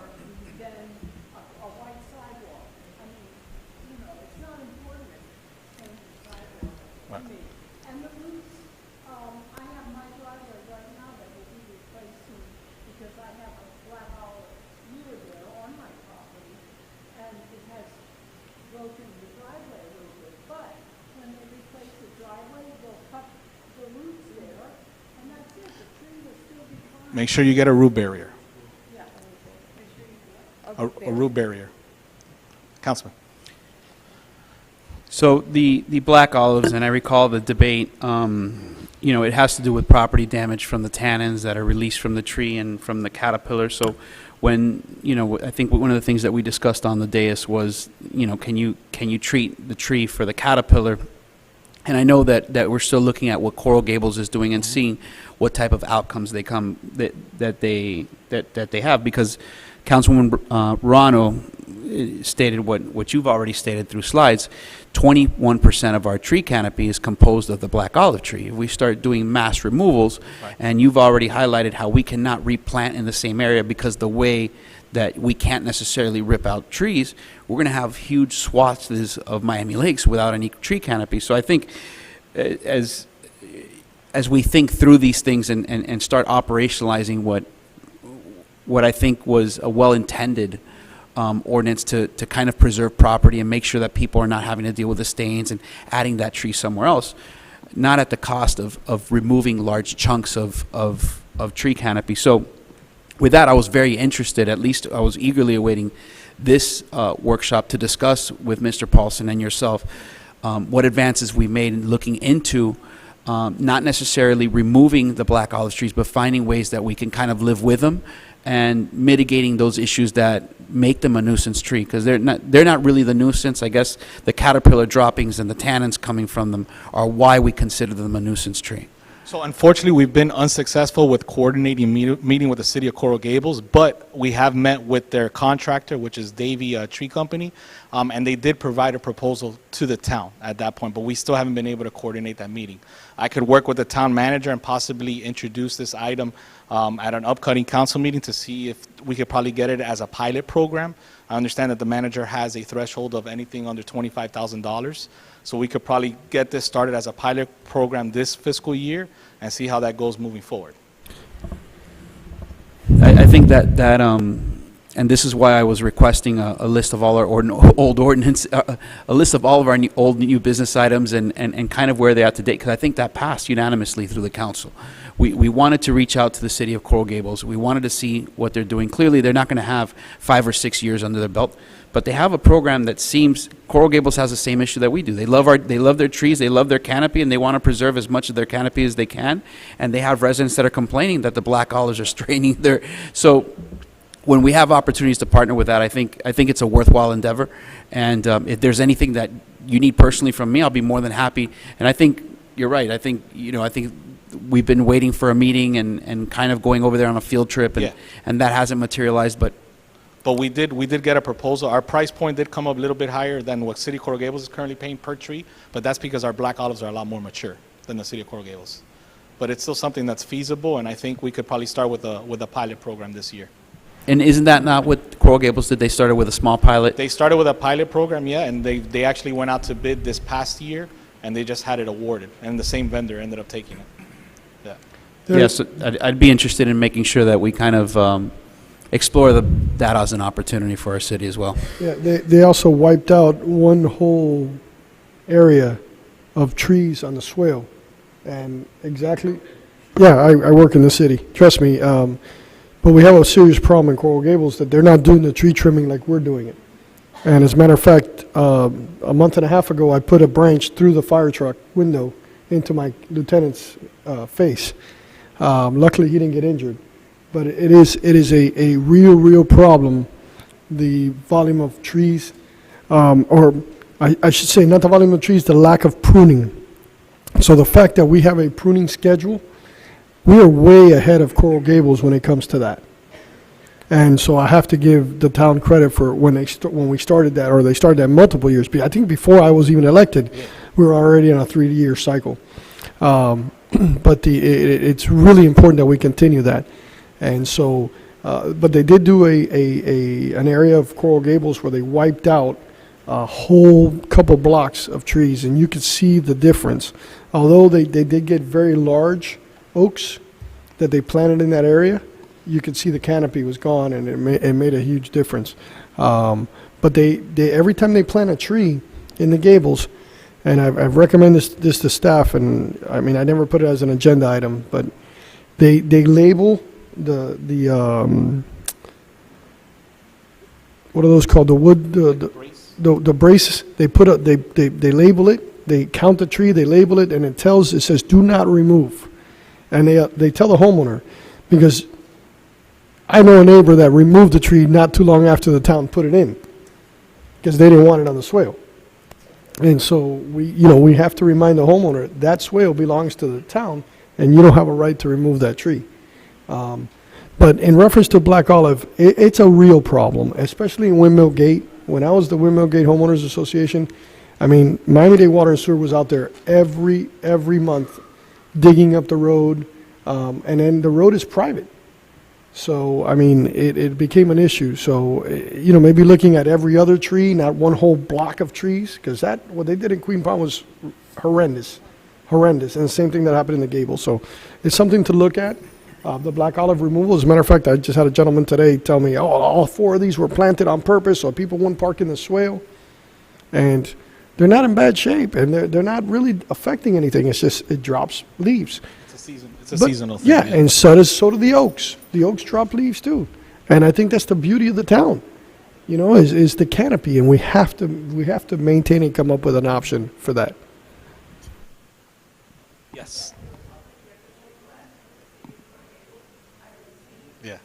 I: than a white sidewalk. I mean, you know, it's not important if it's stained the sidewalk to me. And the roots, I have my driveway right now that will be replaced soon, because I have a black olive year there on my property, and it has broken the driveway a little bit, but when they replace the driveway, they'll cut the roots there, and that's it, the tree will still be fine.
A: Make sure you get a root barrier.
I: Yeah, make sure you do that.
A: A root barrier. Councilman.
B: So the black olives, and I recall the debate, you know, it has to do with property damage from the tannins that are released from the tree and from the caterpillar. So when, you know, I think one of the things that we discussed on the dais was, you know, can you treat the tree for the caterpillar? And I know that we're still looking at what Coral Gables is doing and seeing what type of outcomes they they have, because Councilwoman Rano stated what you've already stated through slides. 21% of our tree canopy is composed of the black olive tree. If we start doing mass removals, and you've already highlighted how we cannot replant in the same area because the way that we can't necessarily rip out trees, we're going to have huge swaths of Miami Lakes without any tree canopy. So I think as we think through these things and start operationalizing what I think was a well-intended ordinance to kind of preserve property and make sure that people are not having to deal with the stains and adding that tree somewhere else, not at the cost of removing large chunks of tree canopy. So with that, I was very interested, at least I was eagerly awaiting this workshop to discuss with Mr. Paulson and yourself what advances we made in looking into not necessarily removing the black olive trees, but finding ways that we can kind of live with them and mitigating those issues that make them a nuisance tree, because they're not really the nuisance. I guess the caterpillar droppings and the tannins coming from them are why we consider them a nuisance tree.
A: So unfortunately, we've been unsuccessful with coordinating meeting with the city of Coral Gables, but we have met with their contractor, which is Davy Tree Company, and they did provide a proposal to the town at that point, but we still haven't been able to coordinate that meeting. I could work with the town manager and possibly introduce this item at an upcoming council meeting to see if we could probably get it as a pilot program. I understand that the manager has a threshold of anything under $25,000. So we could probably get this started as a pilot program this fiscal year and see how that goes moving forward.
B: I think that, and this is why I was requesting a list of all our old ordinance, a list of all of our old new business items and kind of where they are to date, because I think that passed unanimously through the council. We wanted to reach out to the city of Coral Gables. We wanted to see what they're doing. Clearly, they're not going to have 5 or 6 years under their belt, but they have a program that seems, Coral Gables has the same issue that we do. They love their trees, they love their canopy, and they want to preserve as much of their canopy as they can. And they have residents that are complaining that the black olives are straining their, so when we have opportunities to partner with that, I think it's a worthwhile endeavor. And if there's anything that you need personally from me, I'll be more than happy. And I think you're right. I think we've been waiting for a meeting and kind of going over there on a field trip, and,
A: Yeah.
B: and that hasn't materialized. But
A: we did get a proposal. Our price point did come up a little bit higher than what City of Coral Gables is currently paying per tree, but that's because our black olives are a lot more mature than the City of Coral Gables. But it's still something that's feasible, and I think we could probably start with a pilot program this year.
B: And isn't that not what Coral Gables did? They started with a small pilot.
A: They started with a pilot program, yeah, and they actually went out to bid this past year, and they just had it awarded, and the same vendor ended up taking it. Yeah.
B: Yes, I'd be interested in making sure that we kind of explore that as an opportunity for our city as well.
C: Yeah, they also wiped out one whole area of trees on the swale. And exactly, yeah, I work in the city, trust me. But we have a serious problem in Coral Gables that they're not doing the tree trimming like we're doing it. And as a matter of fact, a month and a half ago, I put a branch through the fire truck window into my lieutenant's face. Luckily, he didn't get injured. But it is a real problem, the volume of trees, or I should say not the volume of trees, the lack of pruning. So the fact that we have a pruning schedule, we are way ahead of Coral Gables when it comes to that. And so I have to give the town credit for when we started that, or they started that multiple years. I think before I was even elected, we were already on a 3-year cycle. But it's really important that we continue that. And so, but they did do an area of Coral Gables where they wiped out a whole couple blocks of trees, and you could see the difference. Although they did get very large oaks that they planted in that area, you could see the canopy was gone, and it made a huge difference. But they every time they plant a tree in the Gables, and I've recommended this to staff, and I mean I never put it as an agenda item, but they label the what are those called? The wood, the braces. They label it. They count the tree. They label it, and it says do not remove. And they tell the homeowner, because I know a neighbor that removed the tree not too long after the town put it in, because they didn't want it on the swale. And so we have to remind the homeowner that swale belongs to the town, and you don't have a right to remove that tree. But in reference to black olive, it's a real problem, especially in Windmill Gate. When I was the Windmill Gate Homeowners Association, I mean, Miami-Dade Water and Sewer was out there every month digging up the road, and then the road is private. So, I mean, it became an issue. So, maybe looking at every other tree, not one whole block of trees, because what they did in Queen Pond was horrendous. And the same thing that happened in the Gables. So, it's something to look at. The black olive removal, as a matter of fact, I just had a gentleman today tell me, all 4 of these were planted on purpose so people wouldn't park in the swale. And they're not in bad shape, and they're not really affecting anything. It's just it drops leaves.
A: It's a seasonal thing.
C: Yeah, and so do the oaks. The oaks drop leaves too, and I think that's the beauty of the town. Is the canopy, and we have to maintain and come up with an option for that.
A: Yes. Yeah.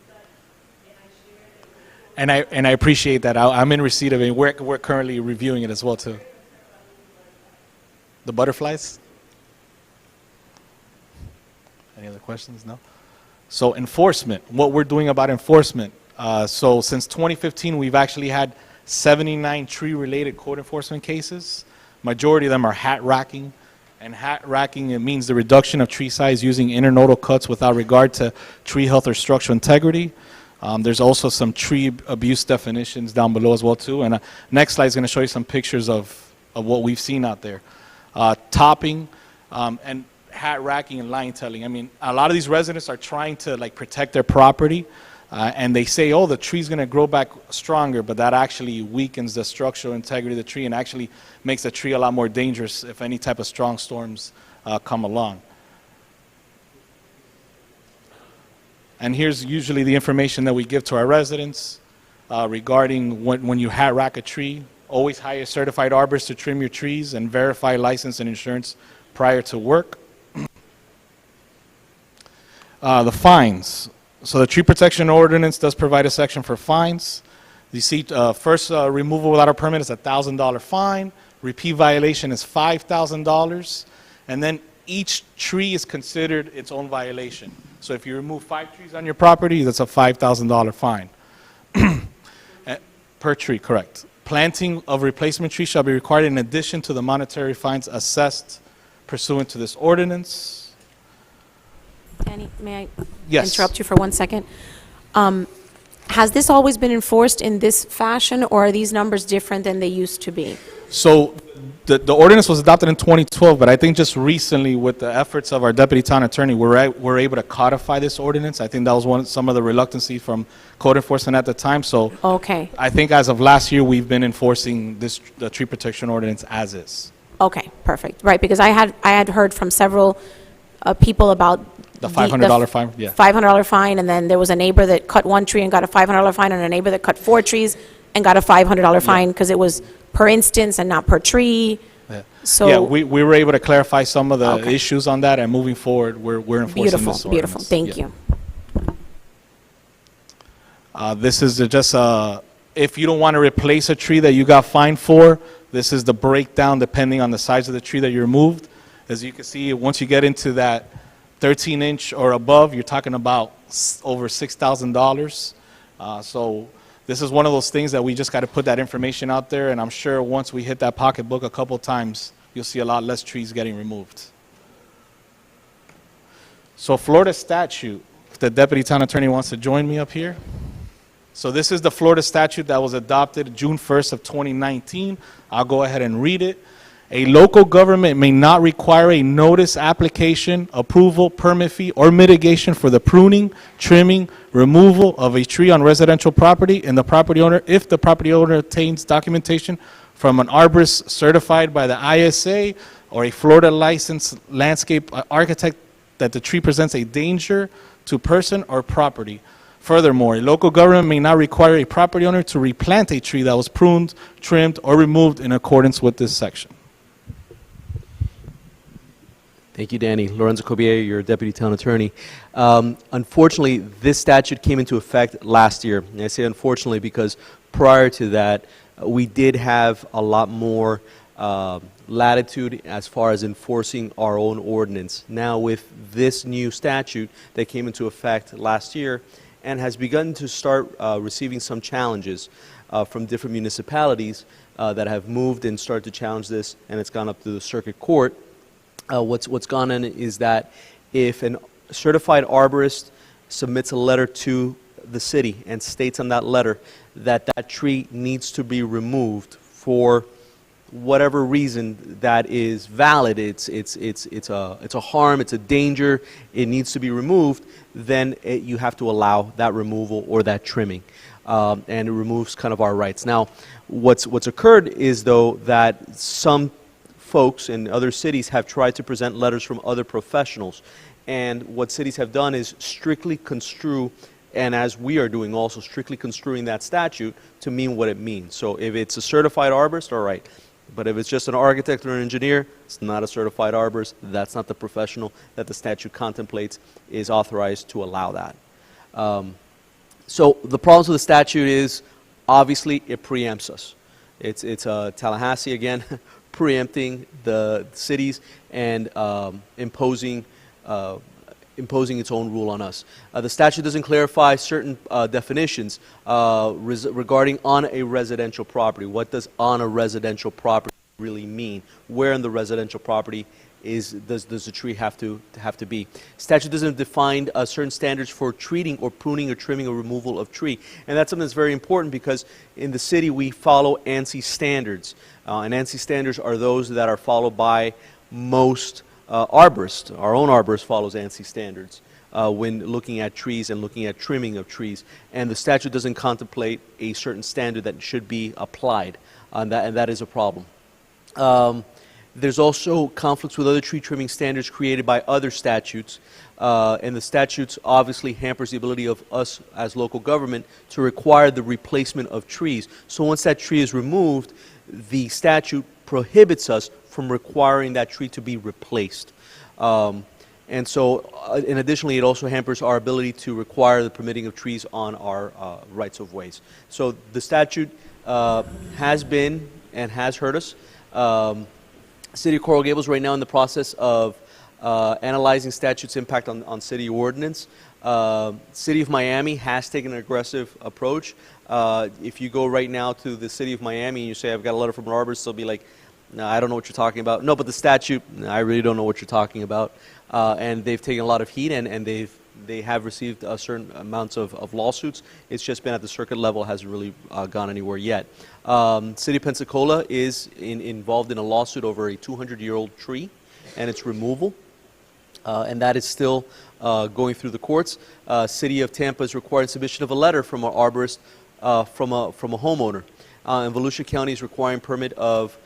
A: And I appreciate that. I'm in receipt of it. We're currently reviewing it as well too. The butterflies? Any other questions? No? So enforcement, what we're doing about enforcement. So since 2015, we've actually had 79 tree-related code enforcement cases. Majority of them are hat racking. And hat racking, it means the reduction of tree size using internodal cuts without regard to tree health or structural integrity. There's also some tree abuse definitions down below as well too. And next slide is going to show you some pictures of what we've seen out there. Topping and hat racking and line telling. I mean, a lot of these residents are trying to like protect their property, and they say, oh, the tree's going to grow back stronger, but that actually weakens the structural integrity of the tree and actually makes the tree a lot more dangerous if any type of strong storms come along. And here's usually the information that we give to our residents regarding when you hat rack a tree. Always hire a certified arborist to trim your trees and verify license and insurance prior to work. The fines. So the tree protection ordinance does provide a section for fines. You see, first removal without a permit is a $1,000 fine. Repeat violation is $5,000. And then each tree is considered its own violation. So if you remove 5 trees on your property, that's a $5,000 fine. Per tree, correct. Planting of replacement trees shall be required in addition to the monetary fines assessed pursuant to this ordinance.
E: Danny, may I
A: Yes.
E: interrupt you for 1 second? Has this always been enforced in this fashion, or are these numbers different than they used to be?
A: So the ordinance was adopted in 2012, but I think just recently with the efforts of our deputy town attorney, we're able to codify this ordinance. I think that was some of the reluctancy from code enforcement at the time. So
E: Okay,
A: I think as of last year, we've been enforcing the tree protection ordinance as is.
E: okay, perfect. Right, because I had heard from several people about
A: The $500 fine, yeah.
E: $500 fine, and then there was a neighbor that cut 1 tree and got a $500 fine, and a neighbor that cut 4 trees and got a $500 fine because it was per instance and not per tree.
A: Yeah.
E: So
A: Yeah, we were able to clarify some of the
E: Okay.
A: issues on that, and moving forward, we're enforcing this
E: beautiful, beautiful.
A: ordinance.
E: Thank
A: Yeah.
E: you.
A: This is just, if you don't want to replace a tree that you got fined for, this is the breakdown depending on the size of the tree that you removed. As you can see, once you get into that 13-inch or above, you're talking about over $6,000. So this is one of those things that we just got to put that information out there, and I'm sure once we hit that pocketbook a couple times, you'll see a lot less trees getting removed. So Florida statute, if the deputy town attorney wants to join me up here. So this is the Florida statute that was adopted June 1st of 2019. I'll go ahead and read it. A local government may not require a notice, application, approval, permit fee, or mitigation for the pruning, trimming, removal of a tree on residential property and the property owner if the property owner obtains documentation from an arborist certified by the ISA or a Florida licensed landscape architect that the tree presents a danger to person or property. Furthermore, a local government may not require a property owner to replant a tree that was pruned, trimmed, or removed in accordance with this section.
H: Thank you, Danny. Lorenzo Cobier, your deputy town attorney. Unfortunately, this statute came into effect last year. And I say unfortunately because prior to that, we did have a lot more latitude as far as enforcing our own ordinance. Now, with this new statute that came into effect last year and has begun to start receiving some challenges from different municipalities that have moved and started to challenge this, and it's gone up to the circuit court. What's gone on is that if a certified arborist submits a letter to the city and states on that letter that that tree needs to be removed for whatever reason that is valid, it's a harm, it's a danger, it needs to be removed, then you have to allow that removal or that trimming, and it removes kind of our rights. Now, what's occurred is though that some folks in other cities have tried to present letters from other professionals, and what cities have done is strictly construe, and as we are doing also, strictly construing that statute to mean what it means. So if it's a certified arborist, all right, but if it's just an architect or an engineer, it's not a certified arborist, that's not the professional that the statute contemplates is authorized to allow that. So the problems with the statute is, obviously, it preempts us. It's Tallahassee again, preempting the cities and imposing imposing its own rule on us. The statute doesn't clarify certain definitions regarding on a residential property. What does on a residential property really mean? Where in the residential property does the tree have to be? Statute doesn't define certain standards for treating or pruning or trimming or removal of tree, and that's something that's very important because in the city we follow ANSI standards, and ANSI standards are those that are followed by most arborists. Our own arborist follows ANSI standards when looking at trees and looking at trimming of trees, and the statute doesn't contemplate a certain standard that should be applied, and that is a problem. There's also conflicts with other tree trimming standards created by other statutes, and the statutes obviously hampers the ability of us as local government to require the replacement of trees. So once that tree is removed, the statute prohibits us from requiring that tree to be replaced. And additionally, it also hampers our ability to require the permitting of trees on our rights of ways. So the statute has been and has hurt us. City of Coral Gables right now in the process of analyzing statute's impact on city ordinance. City of Miami has taken an aggressive approach. If you go right now to the City of Miami and you say, I've got a letter from an arborist, they'll be like, no, I don't know what you're talking about. No, but the statute, no, I really don't know what you're talking about. And they've taken a lot of heat, and they have received certain amounts of lawsuits. It's just been at the circuit level, hasn't really gone anywhere yet. City of Pensacola is involved in a lawsuit over a 200-year-old tree and its removal, and that is still going through the courts. City of Tampa is requiring submission of a letter from an arborist from a homeowner. And Volusia County is requiring permit of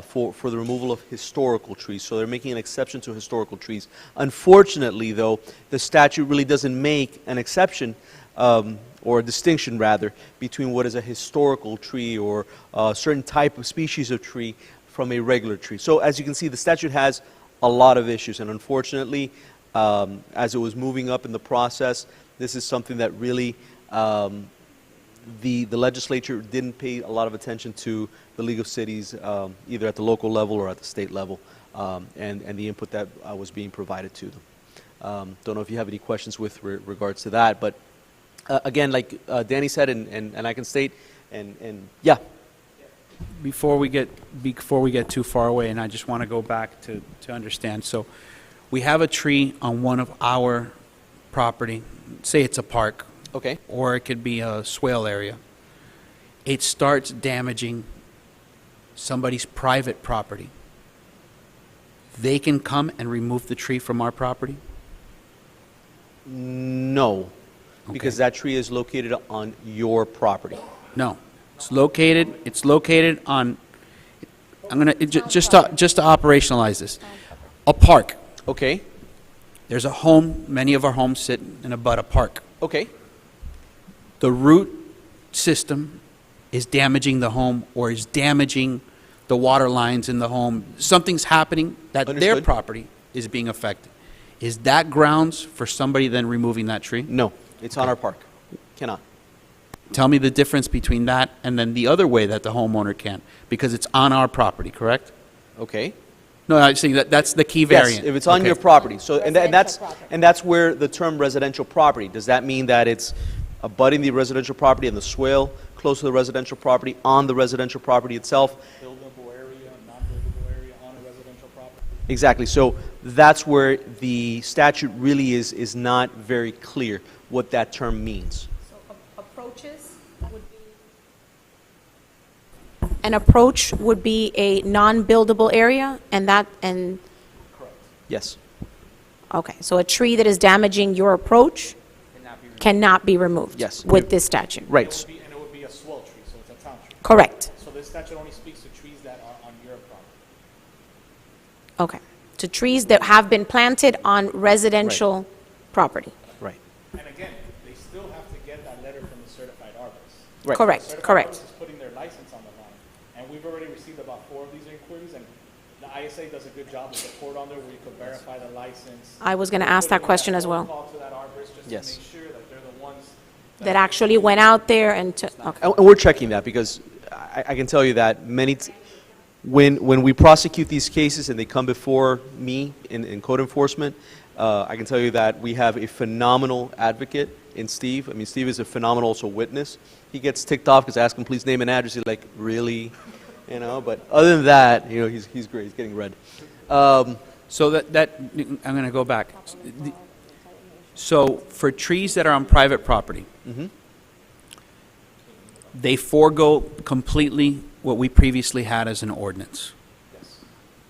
H: for the removal of historical trees. So they're making an exception to historical trees. Unfortunately, though, the statute really doesn't make an exception, or a distinction, rather, between what is a historical tree or a certain type of species of tree from a regular tree. So as you can see, the statute has a lot of issues, and unfortunately, as it was moving up in the process, this is something that really the legislature didn't pay a lot of attention to the League of Cities, either at the local level or at the state level, and the input that was being provided to them. Don't know if you have any questions with regards to that, but again, like Danny said, and I can state, and yeah.
B: Before we get too far away, and I just want to go back to understand. So we have a tree on one of our property, say it's a park,
H: Okay.
B: or it could be a swale area. It starts damaging somebody's private property. They can come and remove the tree from our property?
H: No, because that tree is located on your property.
B: No. It's located on, I'm going to, just to operationalize this. A park.
H: Okay.
B: There's a home, many of our homes sit in a park.
H: Okay.
B: The root system is damaging the home or is damaging the water lines in the home. Something's happening that their
H: Understood.
B: property is being affected. Is that grounds for somebody then removing that tree?
H: No, it's on our park. Cannot.
B: Tell me the difference between that and then the other way that the homeowner can, because it's on our property, correct?
H: Okay.
B: No, I'm saying that's the key
H: Yes,
B: variant.
H: if it's on
B: Okay.
H: your property. So, and that's
E: Residential property.
H: and that's where the term residential property. Does that mean that it's abutting the residential property and the swale close to the residential property on the residential property itself?
A: Buildable area, non-buildable area on a residential property.
H: Exactly. So that's where the statute really is not very clear what that term means.
E: So approaches would be? An approach would be a non-buildable area, and,
H: Yes.
E: okay, so a tree that is damaging your approach cannot be removed?
H: Yes.
E: With this statute?
H: Right.
A: And it would be a swell tree, so it's a town tree.
E: Correct,
A: So this statute only speaks to trees that are on your property.
E: okay. To trees that have been planted on residential property?
H: Right.
A: And again, they still have to get that letter from the certified arborist.
H: Right.
E: Correct,
A: Certified
E: correct.
A: arborist is putting their license on the line. And we've already received about 4 of these inquiries, and the ISA does a good job. There's a report on there where you could verify the license.
E: I was going to ask that question as well.
A: Call to that arborist just
H: Yes.
A: to make sure that they're the ones
E: That actually went out there and took, okay.
H: And we're checking that because I can tell you that when we prosecute these cases and they come before me in code enforcement, I can tell you that we have a phenomenal advocate in Steve. I mean, Steve is a phenomenal also witness. He gets ticked off because I ask him, please name an address. He's like, really? You know, but other than that, you know, he's great. He's getting red.
B: So that I'm going to go back. So for trees that are on private property, they forego completely what we previously had as an ordinance.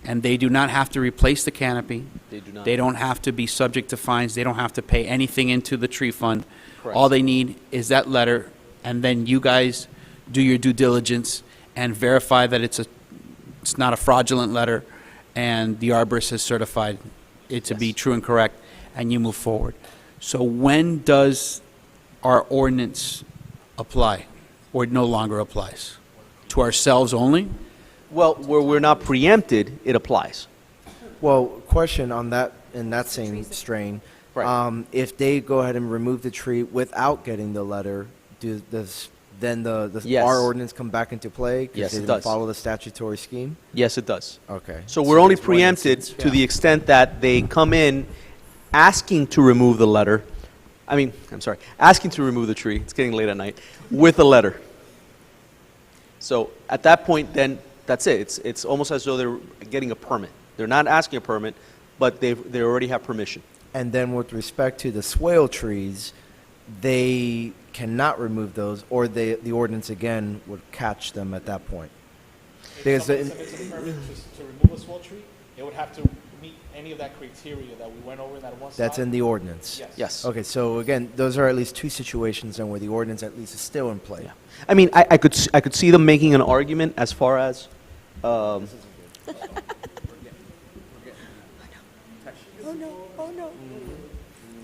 B: And they do not have to replace the canopy.
H: They do not.
B: They don't have to be subject to fines. They don't have to pay anything into the tree fund.
H: Correct.
B: All they need is that letter, and then you guys do your due diligence and verify that it's not a fraudulent letter, and the arborist has certified it to be
H: Yes.
B: true and correct, and you move forward. So when does our ordinance apply, or it no longer applies? To ourselves only?
H: Well, where we're not preempted, it applies.
D: Well, question on that, in that same strain.
H: Right.
D: If they go ahead and remove the tree without getting the letter, then
H: Yes.
D: our ordinance come back into play? 'Cause
H: Yes,
D: they
H: it
D: didn't
H: does.
D: follow the statutory scheme?
H: Yes, it does.
D: Okay.
H: So we're only
D: it's one
H: preempted
D: instance.
H: to the extent that they come in asking to remove the letter. I'm sorry, asking to remove the tree. It's getting late at night with a letter. So at that point, then that's it. It's almost as though they're getting a permit. They're not asking a permit, but they already have permission.
D: And then with respect to the swale trees, they cannot remove those, or the ordinance again would catch them at that point. Because
A: If it's a permit to remove a swale tree, it would have to meet any of that criteria that we went over in that one slide.
D: that's in the ordinance.
A: Yes.
H: Yes.
D: Okay, so again, those are at least two situations then where the ordinance at least is still in play.
H: Yeah. I mean, I could see them making an argument as far as,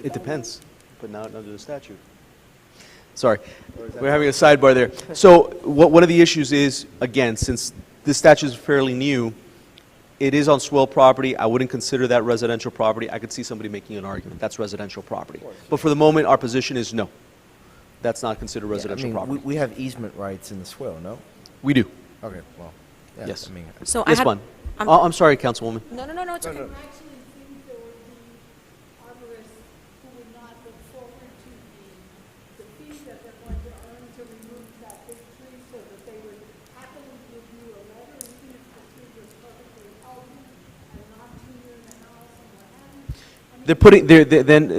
H: it depends, but not under the statute. Sorry, we're having a sidebar there. So one of the issues is, again, since this statute is fairly new, it is on swale property. I wouldn't consider that residential property. I could see somebody making an argument. That's residential property. But for the moment, our position is no. That's not considered
D: Yeah, I
H: residential
D: mean,
H: property.
D: we have easement rights in the swale, no?
H: We do.
D: Okay, well, yeah,
H: Yes.
D: I mean,
E: So I
H: Yes,
E: had.
H: one.
E: I'm-
H: I'm sorry, Councilwoman.
E: No, it's okay.
I: Actually, seems there would be arborists who would not look forward to the fee that they're going to earn to remove that big tree, so that they would happily give you a letter, even if the tree was perfectly healthy and not too near the house and what have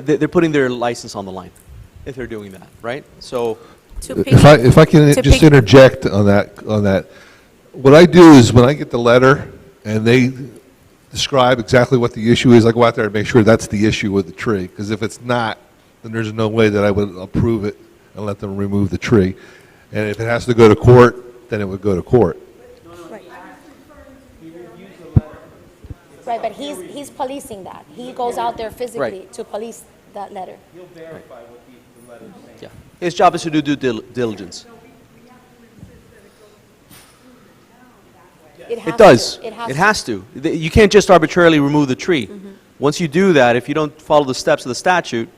I: you.
H: They're putting their license on the line if they're doing that, right? So
E: To
G: If I can
E: to
G: just
E: pig-
G: interject on that, what I do is when I get the letter and they describe exactly what the issue is, I go out there and make sure that's the issue with the tree. Because if it's not, then there's no way that I would approve it and let them remove the tree. And if it has to go to court, then it would go to court.
E: Right, but he's policing that. He goes out there physically
H: Right.
E: to police that letter.
H: yeah, his job is to do due diligence. It does.
E: It has
H: It
E: to.
H: has to. You can't just arbitrarily remove the tree. Once you do that, if you don't follow the steps of the statute,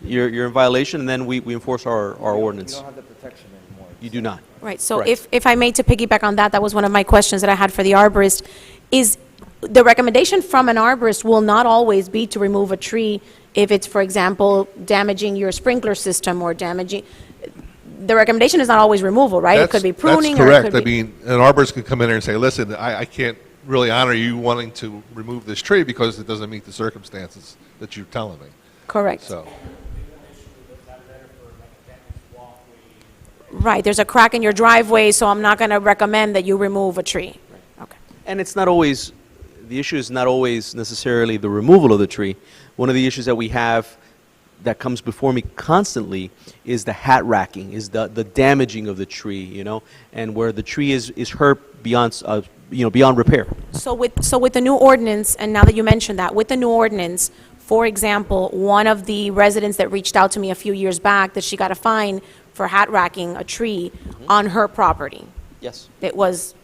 H: you're in violation, and then we enforce our ordinance.
D: you don't have the protection anymore.
H: You do not.
E: Right, so
H: Correct.
E: if I may to piggyback on that, that was one of my questions that I had for the arborist, is the recommendation from an arborist will not always be to remove a tree if it's, for example, damaging your sprinkler system or damaging, the recommendation is not always removal, right? It could be pruning or it
G: That's
E: could
G: correct. I
E: be.
G: mean, an arborist could come in there and say, listen, I can't really honor you wanting to remove this tree because it doesn't meet the circumstances that you're telling me.
E: Correct.
G: So,
E: Right, there's a crack in your driveway, so I'm not going to recommend that you remove a tree. Okay.
H: And it's not always, the issue is not always necessarily the removal of the tree. One of the issues that we have that comes before me constantly is the hat racking, is the damaging of the tree, you know, and where the tree is hurt beyond, beyond repair.
E: So with the new ordinance, and now that you mentioned that, with the new ordinance, for example, one of the residents that reached out to me a few years back, that she got a fine for hat racking a tree on her property.
H: Yes.
E: It was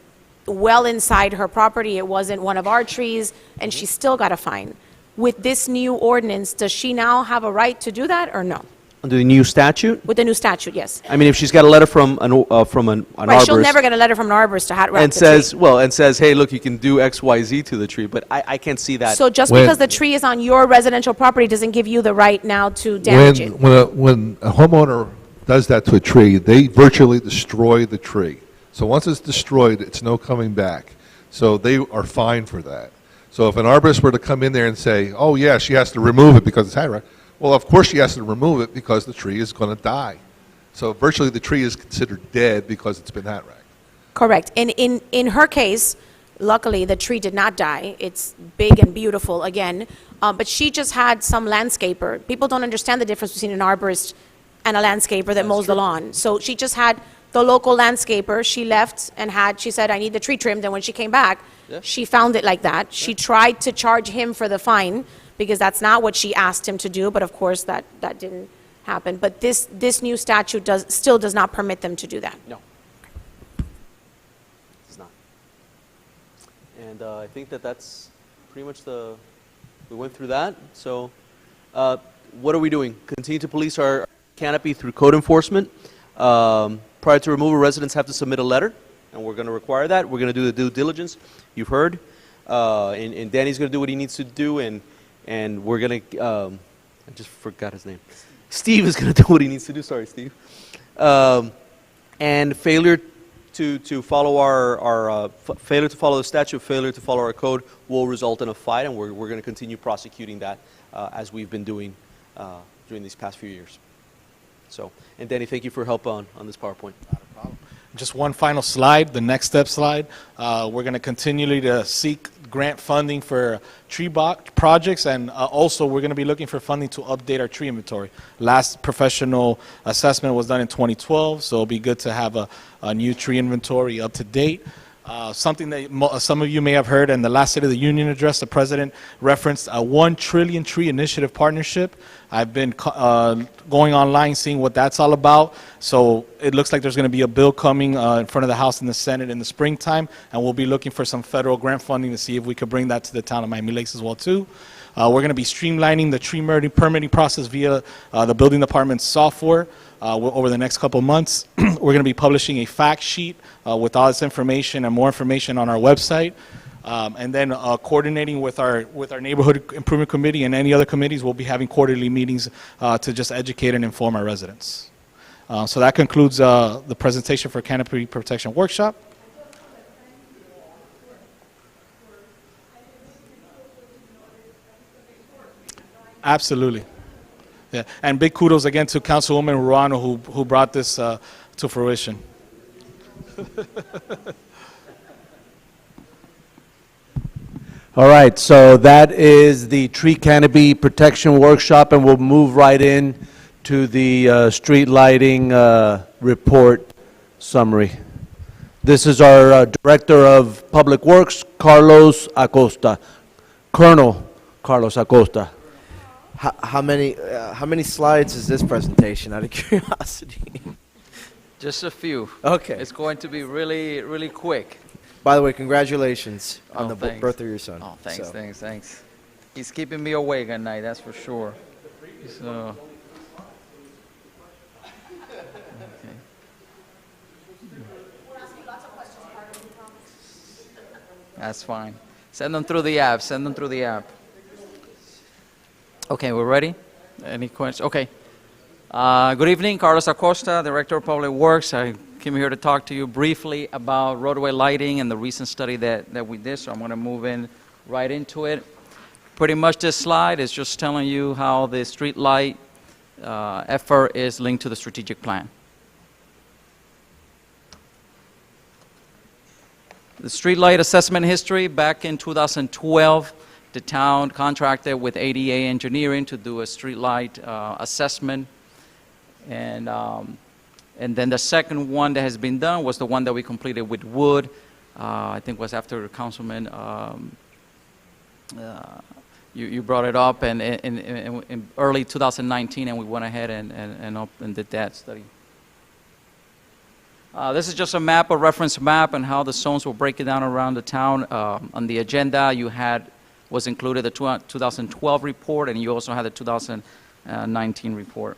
E: well inside her property, it wasn't one of our trees, and she still got a fine. With this new ordinance, does she now have a right to do that, or no?
H: Under the new statute?
E: With the new statute, yes.
H: I mean, if she's got a letter from an
E: Right, she'll
H: arborist
E: never get a letter from an arborist to hat wrap
H: and
E: the tree.
H: says, well, and says, hey, look, you can do X, Y, Z to the tree, but I can't see that.
E: So just
G: When-
E: because the tree is on your residential property doesn't give you the right now to damage it.
G: When a homeowner does that to a tree, they virtually destroy the tree. So once it's destroyed, it's no coming back. So they are fined for that. So if an arborist were to come in there and say, oh, yeah, she has to remove it because it's hat wrapped, well, of course she has to remove it because the tree is going to die. So virtually the tree is considered dead because it's been hat wrapped.
E: Correct. And in her case, luckily, the tree did not die. It's big and beautiful again. But she just had some landscaper. People don't understand the difference between an arborist and a landscaper that mows the lawn. So she just had the local landscaper. She left and she said, I need the tree trimmed. And when she came back, she found it like that. She tried to charge him for the fine because that's not what she asked him to do. But of course, that didn't happen. But this new statute still does not permit them to do that.
H: No. It's not. And I think that's pretty much we went through that. So what are we doing? Continue to police our canopy through code enforcement. Prior to removal, residents have to submit a letter, and we're going to require that. We're going to do the due diligence. You've heard. And Danny's going to do what he needs to do, and we're going to, I just forgot his name. Steve is going to do what he needs to do. Sorry, Steve. And failure to follow failure to follow the statute, failure to follow our code will result in a fine, and we're going to continue prosecuting that as we've been doing during these past few years. So, and Danny, thank you for help on this PowerPoint.
A: Just one final slide, the next step slide. We're going to continually to seek grant funding for tree projects, and also we're going to be looking for funding to update our tree inventory. Last professional assessment was done in 2012, so it'll be good to have a new tree inventory up to date. Something that some of you may have heard in the last State of the Union address, the President referenced a 1 trillion tree initiative partnership. I've been going online, seeing what that's all about. So it looks like there's going to be a bill coming in front of the House and the Senate in the springtime, and we'll be looking for some federal grant funding to see if we could bring that to the town of Miami Lakes as well too. We're going to be streamlining the tree permitting process via the building department's software. Over the next couple months, we're going to be publishing a fact sheet with all this information and more information on our website. And then coordinating with our Neighborhood Improvement Committee and any other committees, we'll be having quarterly meetings to just educate and inform our residents. So that concludes the presentation for Canopy Protection Workshop. Absolutely. Yeah, and big kudos again to Councilwoman Ruano who brought this to fruition.
J: All right, so that is the tree canopy protection workshop, and we'll move right in to the street lighting report summary. This is our Director of Public Works, Carlos Acosta. Colonel Carlos Acosta.
D: How many slides is this presentation, out of curiosity?
K: Just a few.
D: Okay.
K: It's going to be really, really quick.
D: By the way, congratulations on the
K: thanks.
D: birth of your son.
K: Oh, thanks,
D: So,
K: thanks. He's keeping me awake at night, that's for sure. So. Okay. That's fine. Send them through the app. Send them through the app. Okay, we're ready? Any questions? Okay. Good evening, Carlos Acosta, Director of Public Works. I came here to talk to you briefly about roadway lighting and the recent study that we did, so I'm going to move in right into it. Pretty much this slide is just telling you how the street light effort is linked to the strategic plan. The street light assessment history, back in 2012, the town contracted with ADA Engineering to do a street light assessment. And then the second one that has been done was the one that we completed with Wood. I think was after Councilman, you brought it up, and in early 2019, and we went ahead and did that study. This is just a map, a reference map, and how the zones will break it down around the town. On the agenda, was included the 2012 report, and you also had the 2019 report.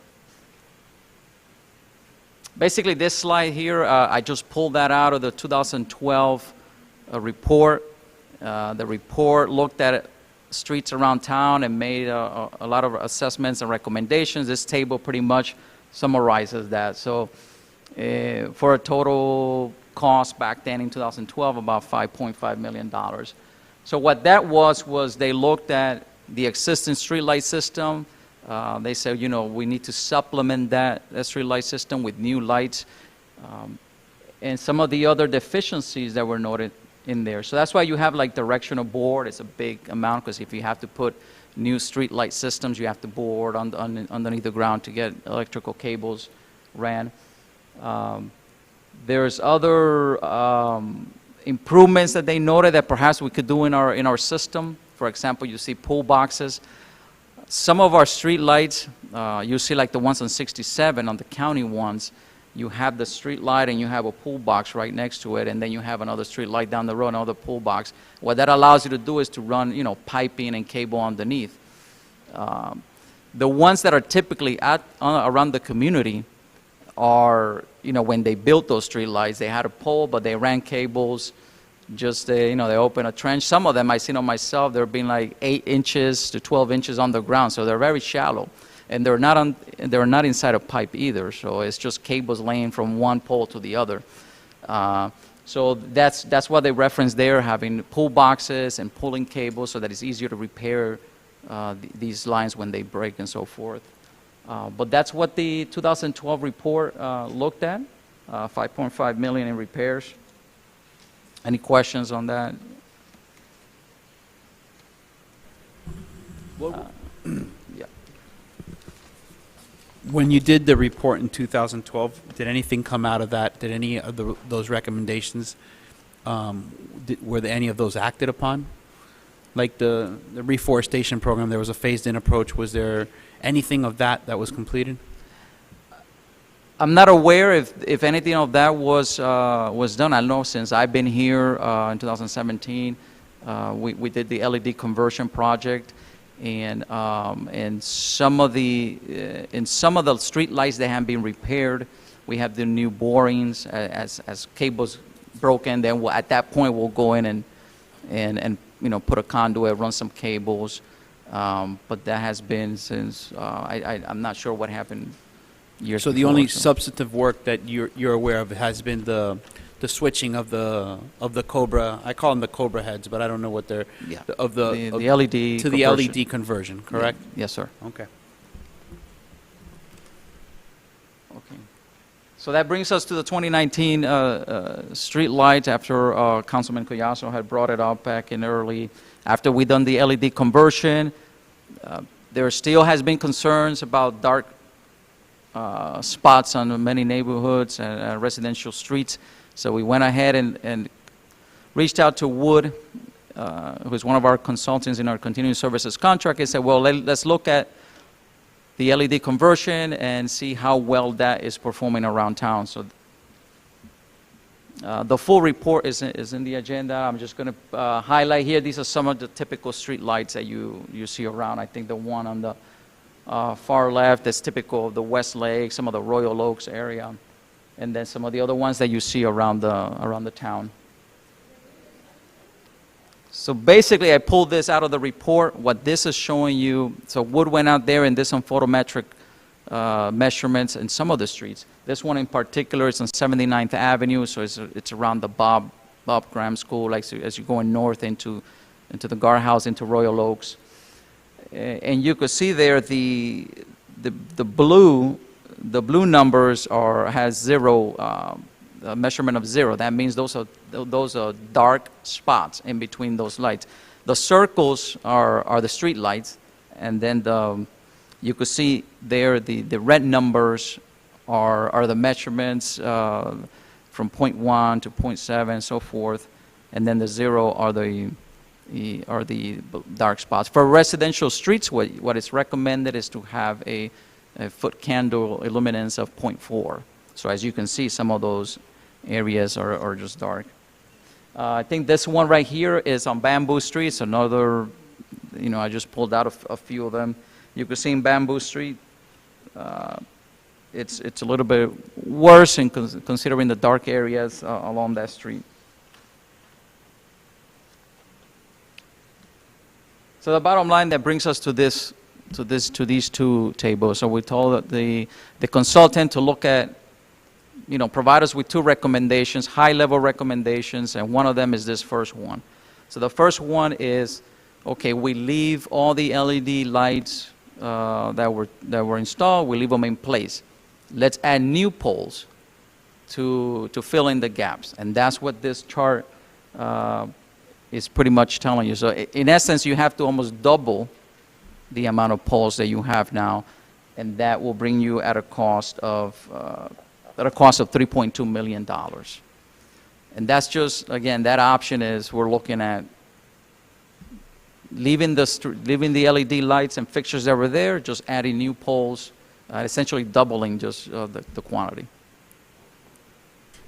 K: Basically, this slide here, I just pulled that out of the 2012 report. The report looked at streets around town and made a lot of assessments and recommendations. This table pretty much summarizes that. So for a total cost back then in 2012, about $5.5 million. So what that was they looked at the existing streetlight system. They said, you know, we need to supplement that streetlight system with new lights and some of the other deficiencies that were noted in there. So that's why you have like directional board. It's a big amount because if you have to put new street light systems, you have to board underneath the ground to get electrical cables ran. There's other improvements that they noted that perhaps we could do in our system. For example, you see pool boxes. Some of our street lights, you see like the ones on 67, on the county ones, you have the street light and you have a pool box right next to it, and then you have another street light down the road, another pool box. What that allows you to do is to run, you know, piping and cable underneath. The ones that are typically around the community are, you know, when they built those street lights, they had a pole, but they ran cables. Just, you know, they open a trench. Some of them, I've seen on myself, they're being like 8 inches to 12 inches underground, so they're very shallow. And they're not inside a pipe either, so it's just cables laying from one pole to the other. So that's what they reference there, having pool boxes and pulling cables so that it's easier to repair these lines when they break and so forth. But that's what the 2012 report looked at, $5.5 million in repairs. Any questions on that? Yeah.
B: When you did the report in 2012, did anything come out of that? Did any of those recommendations, were there any of those acted upon? Like the reforestation program, there was a phased-in approach. Was there anything of that was completed?
K: I'm not aware if anything of that was done. I know since I've been here in 2017, we did the LED conversion project, and some of the street lights that have been repaired, we have the new borings as cables broken. Then at that point we'll go in and you know, put a conduit, run some cables. But that has been since I'm not sure what happened years
B: So the
K: before,
B: only substantive work that you're aware of has been the switching of the Cobra. I call them the Cobra heads, but I don't know what they're
K: Yeah.
B: the
K: The LED
B: to the
K: conversion.
B: LED conversion. Correct.
K: Yes, sir.
B: Okay.
K: Okay. So that brings us to the 2019 street lights after Councilman Collazo had brought it up back in early. After we done the LED conversion, there still has been concerns about dark spots on many neighborhoods and residential streets. So we went ahead and reached out to Wood, who's one of our consultants in our continuing services contract, and said, well, let's look at the LED conversion and see how well that is performing around town. So the full report is in the agenda. I'm just going to highlight here. These are some of the typical street lights that you see around. I think the one on the far left that's typical of the West Lake, some of the Royal Oaks area, and then some of the other ones that you see around the town. So basically, I pulled this out of the report. What this is showing you, so Wood went out there and did some photometric measurements in some of the streets. This one in particular is on 79th Avenue, so it's around the Bob Graham School, like so as you're going north into the guardhouse, into Royal Oaks. And you could see there the blue numbers has zero, a measurement of 0. That means those are dark spots in between those lights. The circles are the street lights, and then you could see there the red numbers are the measurements from 0.1 to 0.7 and so forth, and then the 0 are the dark spots. For residential streets, what is recommended is to have a foot candle illuminance of 0.4. So as you can see, some of those areas are just dark. I think this one right here is on Bamboo Street. It's another, I just pulled out a few of them. You can see in Bamboo Street, it's a little bit worse in considering the dark areas along that street. So the bottom line that brings us to these two tables. So we told the consultant to look at, provide us with two recommendations, high-level recommendations, and one of them is this first one. So the first one is, okay, we leave all the LED lights that were installed, we leave them in place. Let's add new poles to fill in the gaps, and that's what this chart is pretty much telling you. So in essence, you have to almost double the amount of poles that you have now, and that will bring you at a cost of $3.2 million. And that's just, again, that option is we're looking at leaving the LED lights and fixtures that were there, just adding new poles, essentially doubling just the quantity.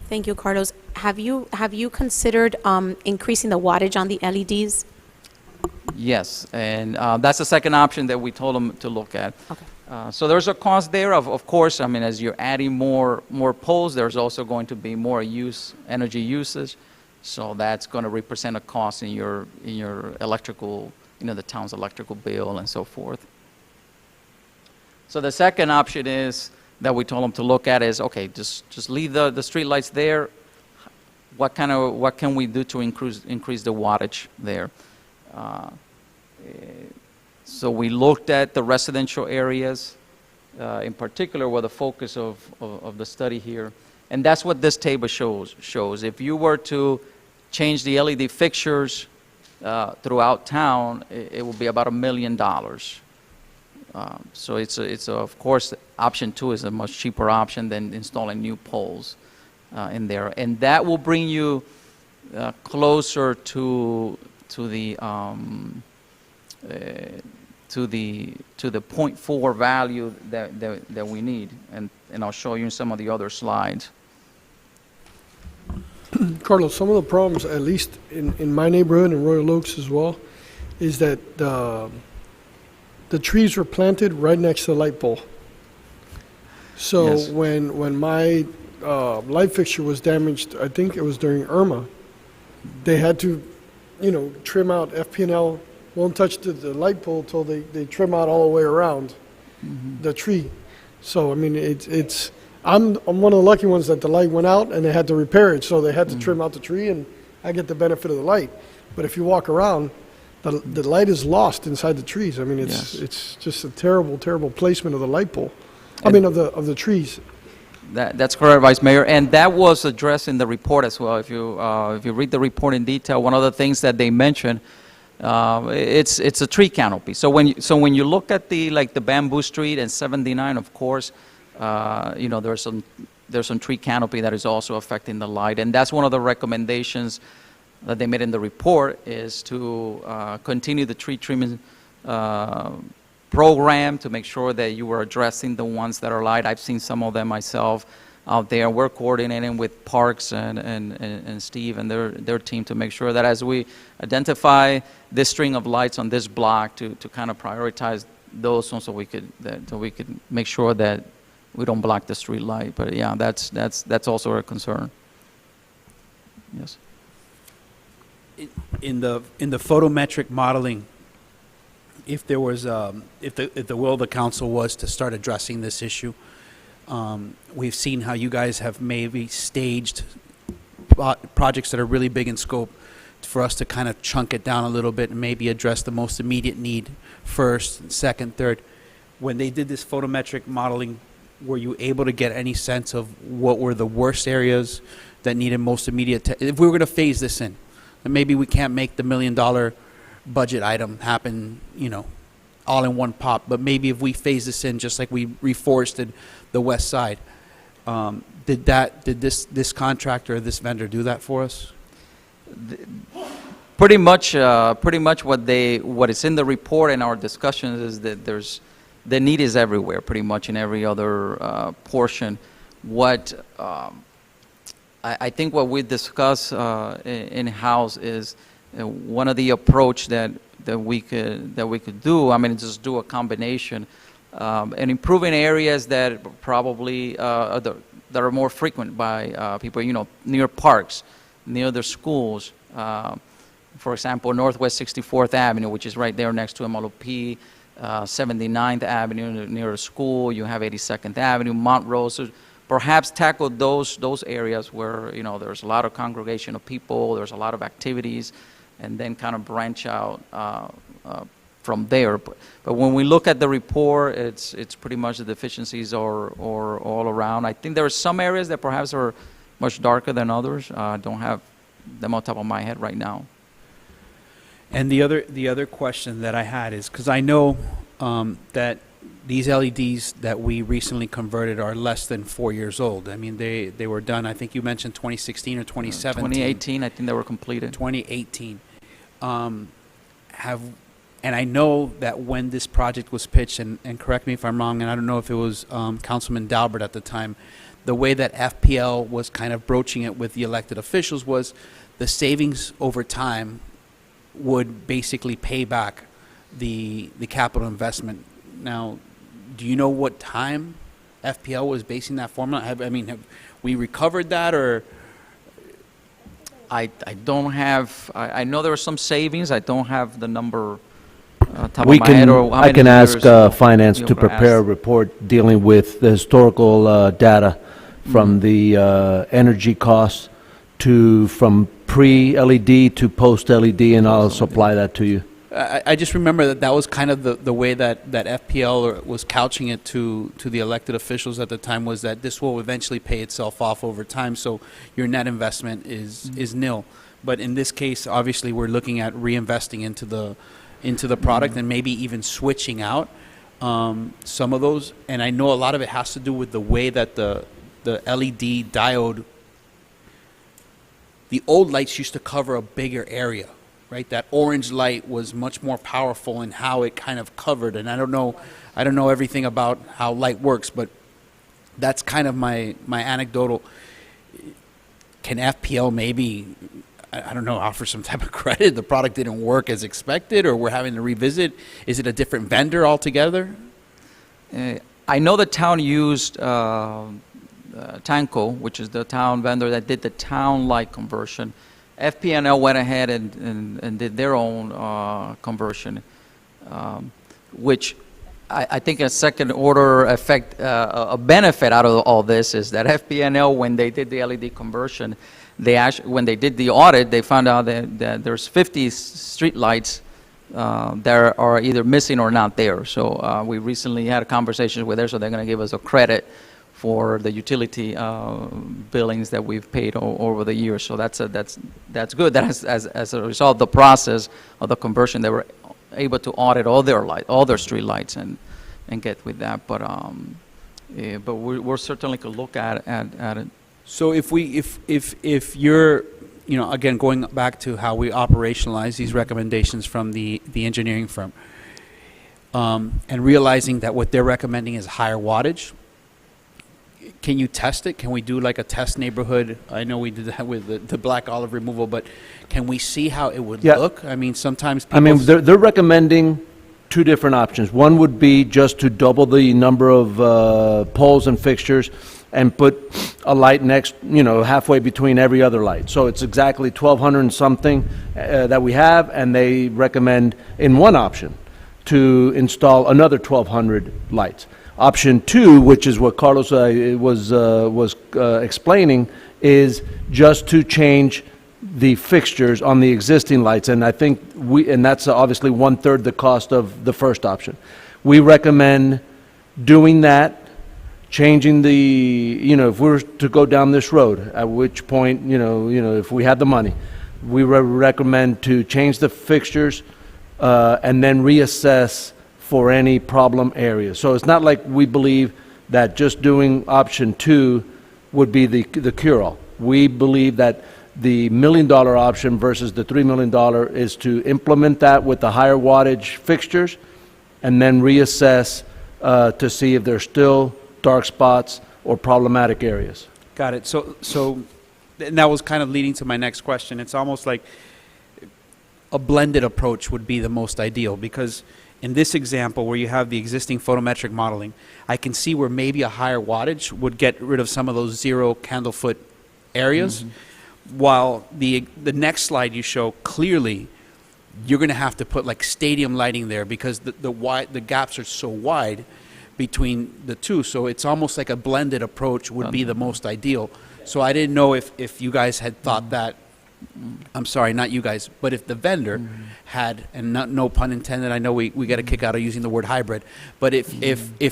E: Thank you, Carlos. Have you considered increasing the wattage on the LEDs?
K: Yes, and that's the second option that we told them to look at.
E: Okay.
K: So there's a cost there, of course. I mean, as you're adding more poles, there's also going to be more energy usage. So that's going to represent a cost in your electrical, the town's electrical bill and so forth. So the second option is that we told them to look at is, okay, just leave the street lights there. What can we do to increase the wattage there? So we looked at the residential areas, in particular, were the focus of the study here, and that's what this table shows. If you were to change the LED fixtures throughout town, it would be about $1 million. So it's of course, option 2 is a much cheaper option than installing new poles in there, and that will bring you closer to the 0.4 value that we need, and I'll show you in some of the other slides.
C: Carlos, some of the problems, at least in my neighborhood, in Royal Oaks as well, is that the trees were planted right next to the light pole. So
K: Yes.
C: when my light fixture was damaged, I think it was during Irma, they had to, trim out. FP&L won't touch the light pole till they trim out all the way around the tree. So I mean, I'm one of the lucky ones that the light went out and they had to repair it, so they had to trim out the tree, and I get the benefit of the light. But if you walk around, the light is lost inside the trees. I mean, it's just a terrible placement of the light pole. I mean, of the trees.
K: That's correct, Vice Mayor, and that was addressed in the report as well. If you read the report in detail, one of the things that they mentioned, it's a tree canopy. So when you look at the Bamboo Street and 79, of course, there's some tree canopy that is also affecting the light, and that's one of the recommendations that they made in the report is to continue the tree trimming program to make sure that you were addressing the ones that are light. I've seen some of them myself out there. We're coordinating with Parks and Steve and their team to make sure that as we identify this string of lights on this block to kind of prioritize those so we could make sure that we don't block the street light. But yeah, that's also a concern. Yes.
B: In the photometric modeling, if there was if the will of the council was to start addressing this issue, we've seen how you guys have maybe staged projects that are really big in scope for us to kind of chunk it down a little bit and maybe address the most immediate need first, second, third. When they did this photometric modeling, were you able to get any sense of what were the worst areas that needed most immediate? If we were going to phase this in, and maybe we can't make the $1 million budget item happen, all in one pop, but maybe if we phase this in just like we reforested the west side, did this contractor or this vendor do that for us?
K: Pretty much what is in the report and our discussions is that the need is everywhere, pretty much in every other portion. I think what we discuss in-house is one of the approach that we could do. I mean, just do a combination and improving areas that probably that are more frequent by people, near parks, near their schools. For example, Northwest 64th Avenue, which is right there next to MLOP, 79th Avenue near a school. You have 82nd Avenue, Montrose. So perhaps tackle those areas where there's a lot of congregation of people, there's a lot of activities, and then kind of branch out from there. But when we look at the report, it's pretty much the deficiencies are all around. I think there are some areas that perhaps are much darker than others. I don't have them on top of my head right now.
B: And the other question that I had is, because I know that these LEDs that we recently converted are less than 4 years old. I mean, they were done, I think you mentioned 2016 or 2017.
K: 2018, I think they were completed.
B: 2018. And I know that when this project was pitched, and correct me if I'm wrong, and I don't know if it was Councilman Dalbert at the time, the way that FPL was kind of broaching it with the elected officials was the savings over time would basically pay back the capital investment. Now, do you know what time FPL was basing that formula? Have we recovered that, or?
K: I don't have, I know there are some savings. I don't have the number top
J: We
K: of my head, or how
J: I
K: many
J: can ask
K: years
J: finance
K: you
J: to
K: were
J: prepare a
K: asked.
J: report dealing with the historical data from the energy costs from pre-LED to post-LED, and I'll supply that to you.
B: I just remember that was kind of the way that FPL was couching it to the elected officials at the time, was that this will eventually pay itself off over time, so your net investment is nil. But in this case, obviously, we're looking at reinvesting into the product and maybe even switching out some of those. And I know a lot of it has to do with the way that the LED diode, the old lights used to cover a bigger area, right? That orange light was much more powerful in how it kind of covered. And I don't know everything about how light works, but that's kind of my anecdotal. Can FPL maybe, I don't know, offer some type of credit? The product didn't work as expected, or we're having to revisit? Is it a different vendor altogether?
K: I know the town used Tanco, which is the town vendor that did the town light conversion. FPNL went ahead and did their own conversion, which I think a second order effect, a benefit out of all this is that FPNL, when they did the LED conversion, when they did the audit, they found out that there's 50 street lights that are either missing or not there. So we recently had a conversation with them, so they're going to give us a credit for the utility billings that we've paid over the years. So that's good. That as a result of the process of the conversion, they were able to audit all their street lights and get with that. But we're certainly could look at it.
B: So if you're, again, going back to how we operationalize these recommendations from the engineering firm, and realizing that what they're recommending is higher wattage, can you test it? Can we do like a test neighborhood? I know we did that with the black olive removal, but can we see how it would look? I mean, sometimes people...
J: they're recommending two different options. One would be just to double the number of poles and fixtures and put a light next, halfway between every other light. So it's exactly 1,200 and something that we have, and they recommend in one option to install another 1,200 lights. Option two, which is what Carlos was explaining, is just to change the fixtures on the existing lights, and I think and that's obviously 1/3 the cost of the first option. We recommend doing that, changing if we were to go down this road, at which point, if we had the money, we recommend to change the fixtures and then reassess for any problem areas. So it's not like we believe that just doing option two would be the cure-all. We believe that the $1 million option versus the $3 million is to implement that with the higher wattage fixtures and then reassess to see if there's still dark spots or problematic areas.
B: Got it. So and that was kind of leading to my next question. It's almost like a blended approach would be the most ideal, because in this example where you have the existing photometric modeling, I can see where maybe a higher wattage would get rid of some of those 0 candle foot areas, while the next slide you show clearly you're going to have to put like stadium lighting there because the gaps are so wide between the two. So it's almost like a blended approach would be the most ideal. So I didn't know if you guys had thought that. I'm sorry, not you guys, but if the vendor had, and no pun intended, I know we get a kick out of using the word hybrid, but if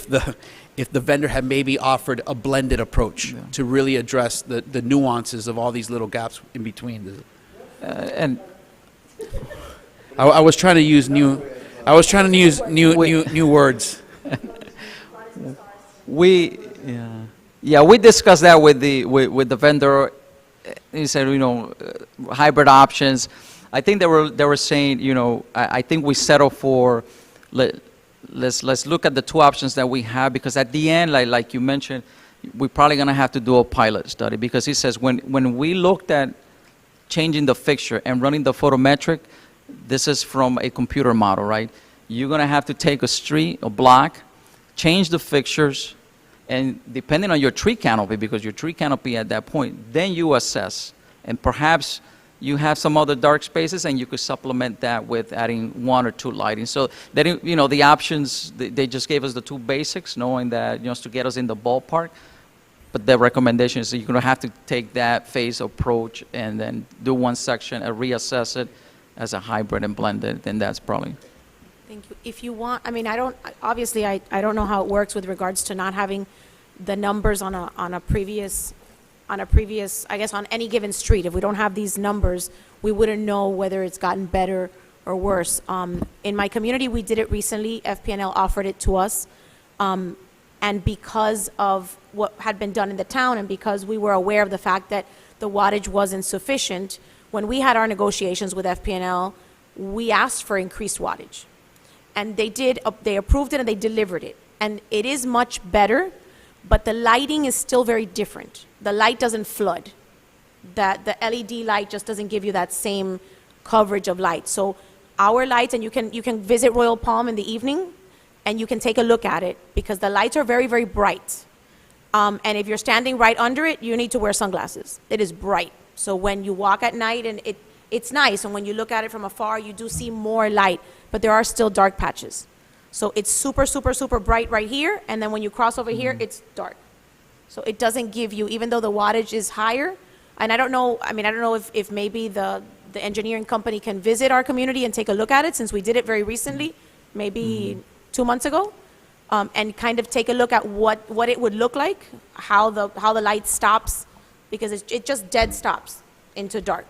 B: the vendor had maybe offered a blended approach to really address the nuances of all these little gaps in between.
K: And
B: I was trying to use new words.
K: we discussed that with the vendor. He said, hybrid options. I think they were saying, I think we settle for let's look at the two options that we have, because at the end, like you mentioned, we're probably going to have to do a pilot study, because he says when we looked at changing the fixture and running the photometric, this is from a computer model, right? You're going to have to take a block, change the fixtures, and depending on your tree canopy, because your tree canopy at that point, then you assess. And perhaps you have some other dark spaces, and you could supplement that with adding 1 or 2 lighting. So, that, the options, they just gave us the 2 basics, knowing that, just to get us in the ballpark. But the recommendation is that you're going to have to take that phase approach and then do one section and reassess it as a hybrid and blend it. Then that's probably...
E: Thank you. If you want, I don't know how it works with regards to not having the numbers on a previous, I guess on any given street. If we don't have these numbers, we wouldn't know whether it's gotten better or worse. In my community, we did it recently. FPNL offered it to us. And because of what had been done in the town, and because we were aware of the fact that the wattage wasn't sufficient, when we had our negotiations with FPNL, we asked for increased wattage. And they approved it and they delivered it. And it is much better, but the lighting is still very different. The light doesn't flood. The LED light just doesn't give you that same coverage of light. So our lights, and you can visit Royal Palm in the evening, and you can take a look at it, because the lights are very, very bright. And if you're standing right under it, you need to wear sunglasses. It is bright. So when you walk at night, and it's nice, and when you look at it from afar, you do see more light, but there are still dark patches. So it's super, super, super bright right here, and then when you cross over here, it's dark. So it doesn't give you, even though the wattage is higher, and I don't know if maybe the engineering company can visit our community and take a look at it, since we did it very recently, maybe 2 months ago, and kind of take a look at what it would look like, how the light stops, because it just dead stops into dark.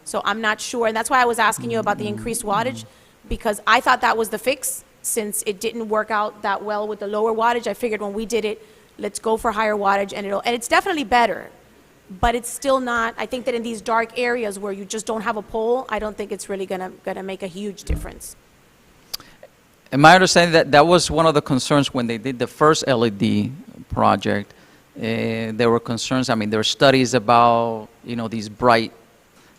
E: So I'm not sure, and that's why I was asking you about the increased wattage, because I thought that was the fix. Since it didn't work out that well with the lower wattage, I figured when we did it, let's go for higher wattage, and it's definitely better, but it's still not. I think that in these dark areas where you just don't have a pole, I don't think it's really gonna make a huge difference.
K: And my understanding that was one of the concerns when they did the first LED project. There were concerns. I mean, there were studies about these bright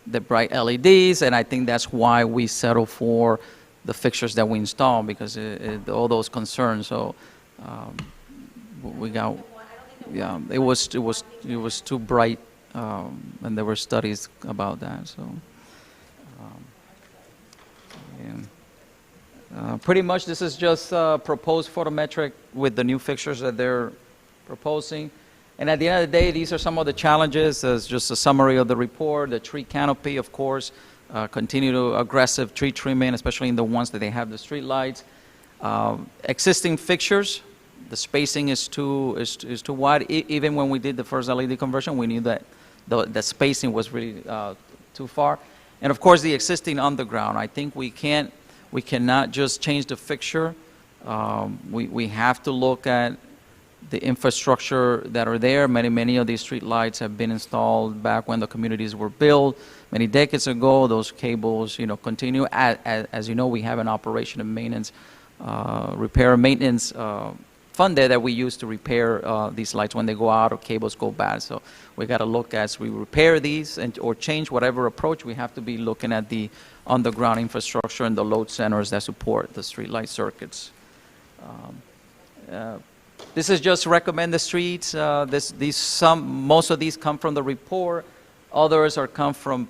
K: LEDs, and I think that's why we settled for the fixtures that we install, because all those concerns. So we got, it was too bright, and there were studies about that. So pretty much this is just proposed photometric with the new fixtures that they're proposing. And at the end of the day, these are some of the challenges. As just a summary of the report: the tree canopy, of course, continue to aggressive tree trimming, especially in the ones that they have the street lights. Existing fixtures, the spacing is too wide. Even when we did the first LED conversion, we knew that the spacing was really too far. And of course, the existing underground. I think we cannot just change the fixture. We have to look at the infrastructure that are there. Many of these street lights have been installed back when the communities were built many decades ago. Those cables, continue. As you know, we have an operation and maintenance, repair and maintenance funded that we use to repair these lights when they go out or cables go bad. So we got to look as we repair these or change whatever approach, we have to be looking at the underground infrastructure and the load centers that support the streetlight circuits. This is just recommended streets. Most of these come from the report. Others come from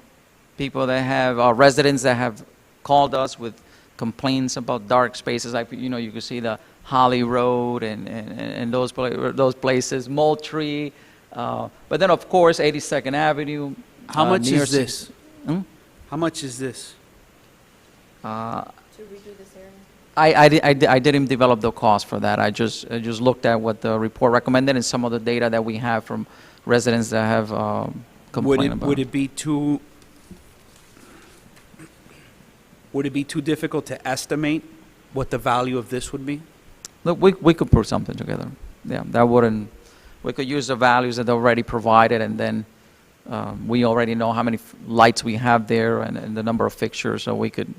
K: people that have, residents that have called us with complaints about dark spaces. Like, you can see the Holly Road and those places, Moultrie. But then, of course, 82nd Avenue.
B: How much
K: near
B: is this?
K: How
B: much is this?
E: To redo this area?
K: I didn't develop the cost for that. I just looked at what the report recommended and some of the data that we have from residents that have complained about.
B: Would it be too difficult to estimate what the value of this would be?
K: Look, we could put something together. Yeah, that wouldn't. We could use the values that they already provided, and then we already know how many lights we have there and the number of fixtures, so we could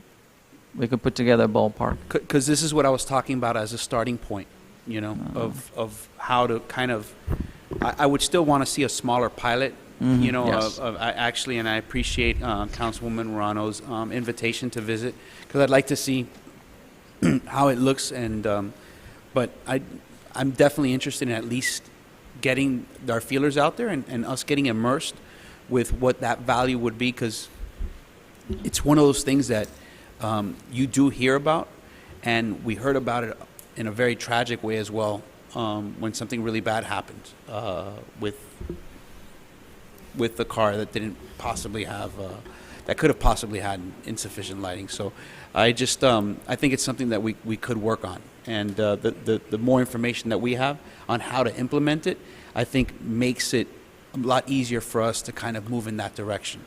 K: put together a ballpark.
B: Because this is what I was talking about as a starting point, of how to kind of. I would still want to see a smaller pilot.
K: Yes.
B: And I appreciate Councilwoman Morano's invitation to visit, because I'd like to see how it looks, but I'm definitely interested in at least getting our feelers out there and us getting immersed with what that value would be, because it's one of those things that you do hear about, and we heard about it in a very tragic way as well when something really bad happened with the car that didn't possibly have, that could have possibly had insufficient lighting. So I just, I think it's something that we could work on. And the more information that we have on how to implement it, I think makes it a lot easier for us to kind of move in that direction.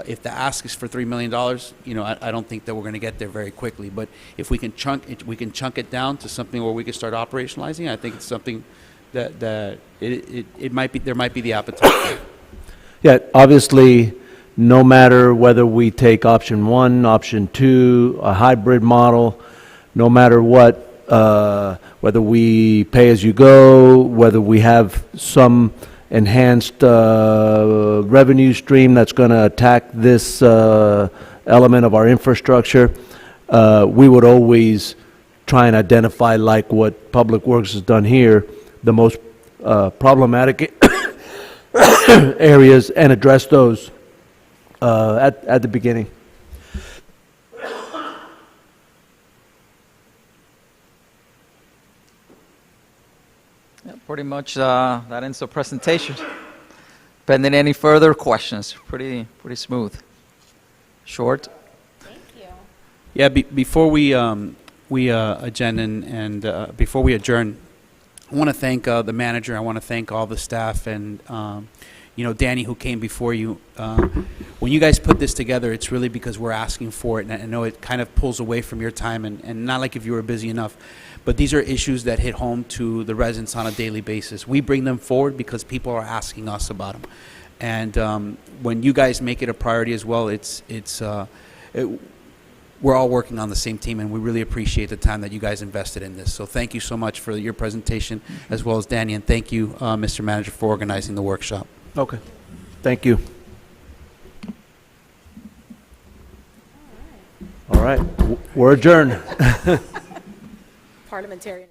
B: If the ask is for $3 million, I don't think that we're going to get there very quickly. But if we can chunk it down to something where we can start operationalizing, I think it's something that it might be, there might be the appetite.
J: Yeah, obviously, no matter whether we take option 1, option 2, a hybrid model, no matter what, whether we pay as you go, whether we have some enhanced revenue stream that's going to attack this element of our infrastructure, we would always try and identify, like what Public Works has done here, the most problematic areas and address those at the beginning.
K: Yeah, pretty much that ends the presentation. Pending any further questions, pretty smooth, short.
E: Thank you.
B: Yeah, before we adjourn and before we adjourn, I want to thank the manager. I want to thank all the staff and Danny, who came before you. When you guys put this together, it's really because we're asking for it, and I know it kind of pulls away from your time, and not like if you were busy enough, but these are issues that hit home to the residents on a daily basis. We bring them forward because people are asking us about them, and when you guys make it a priority as well, we're all working on the same team, and we really appreciate the time that you guys invested in this. So thank you so much for your presentation, as well as Danny, and thank you, Mr. Manager, for organizing the workshop.
J: Okay. Thank you. All right. We're adjourned.
E: Parliamentarian.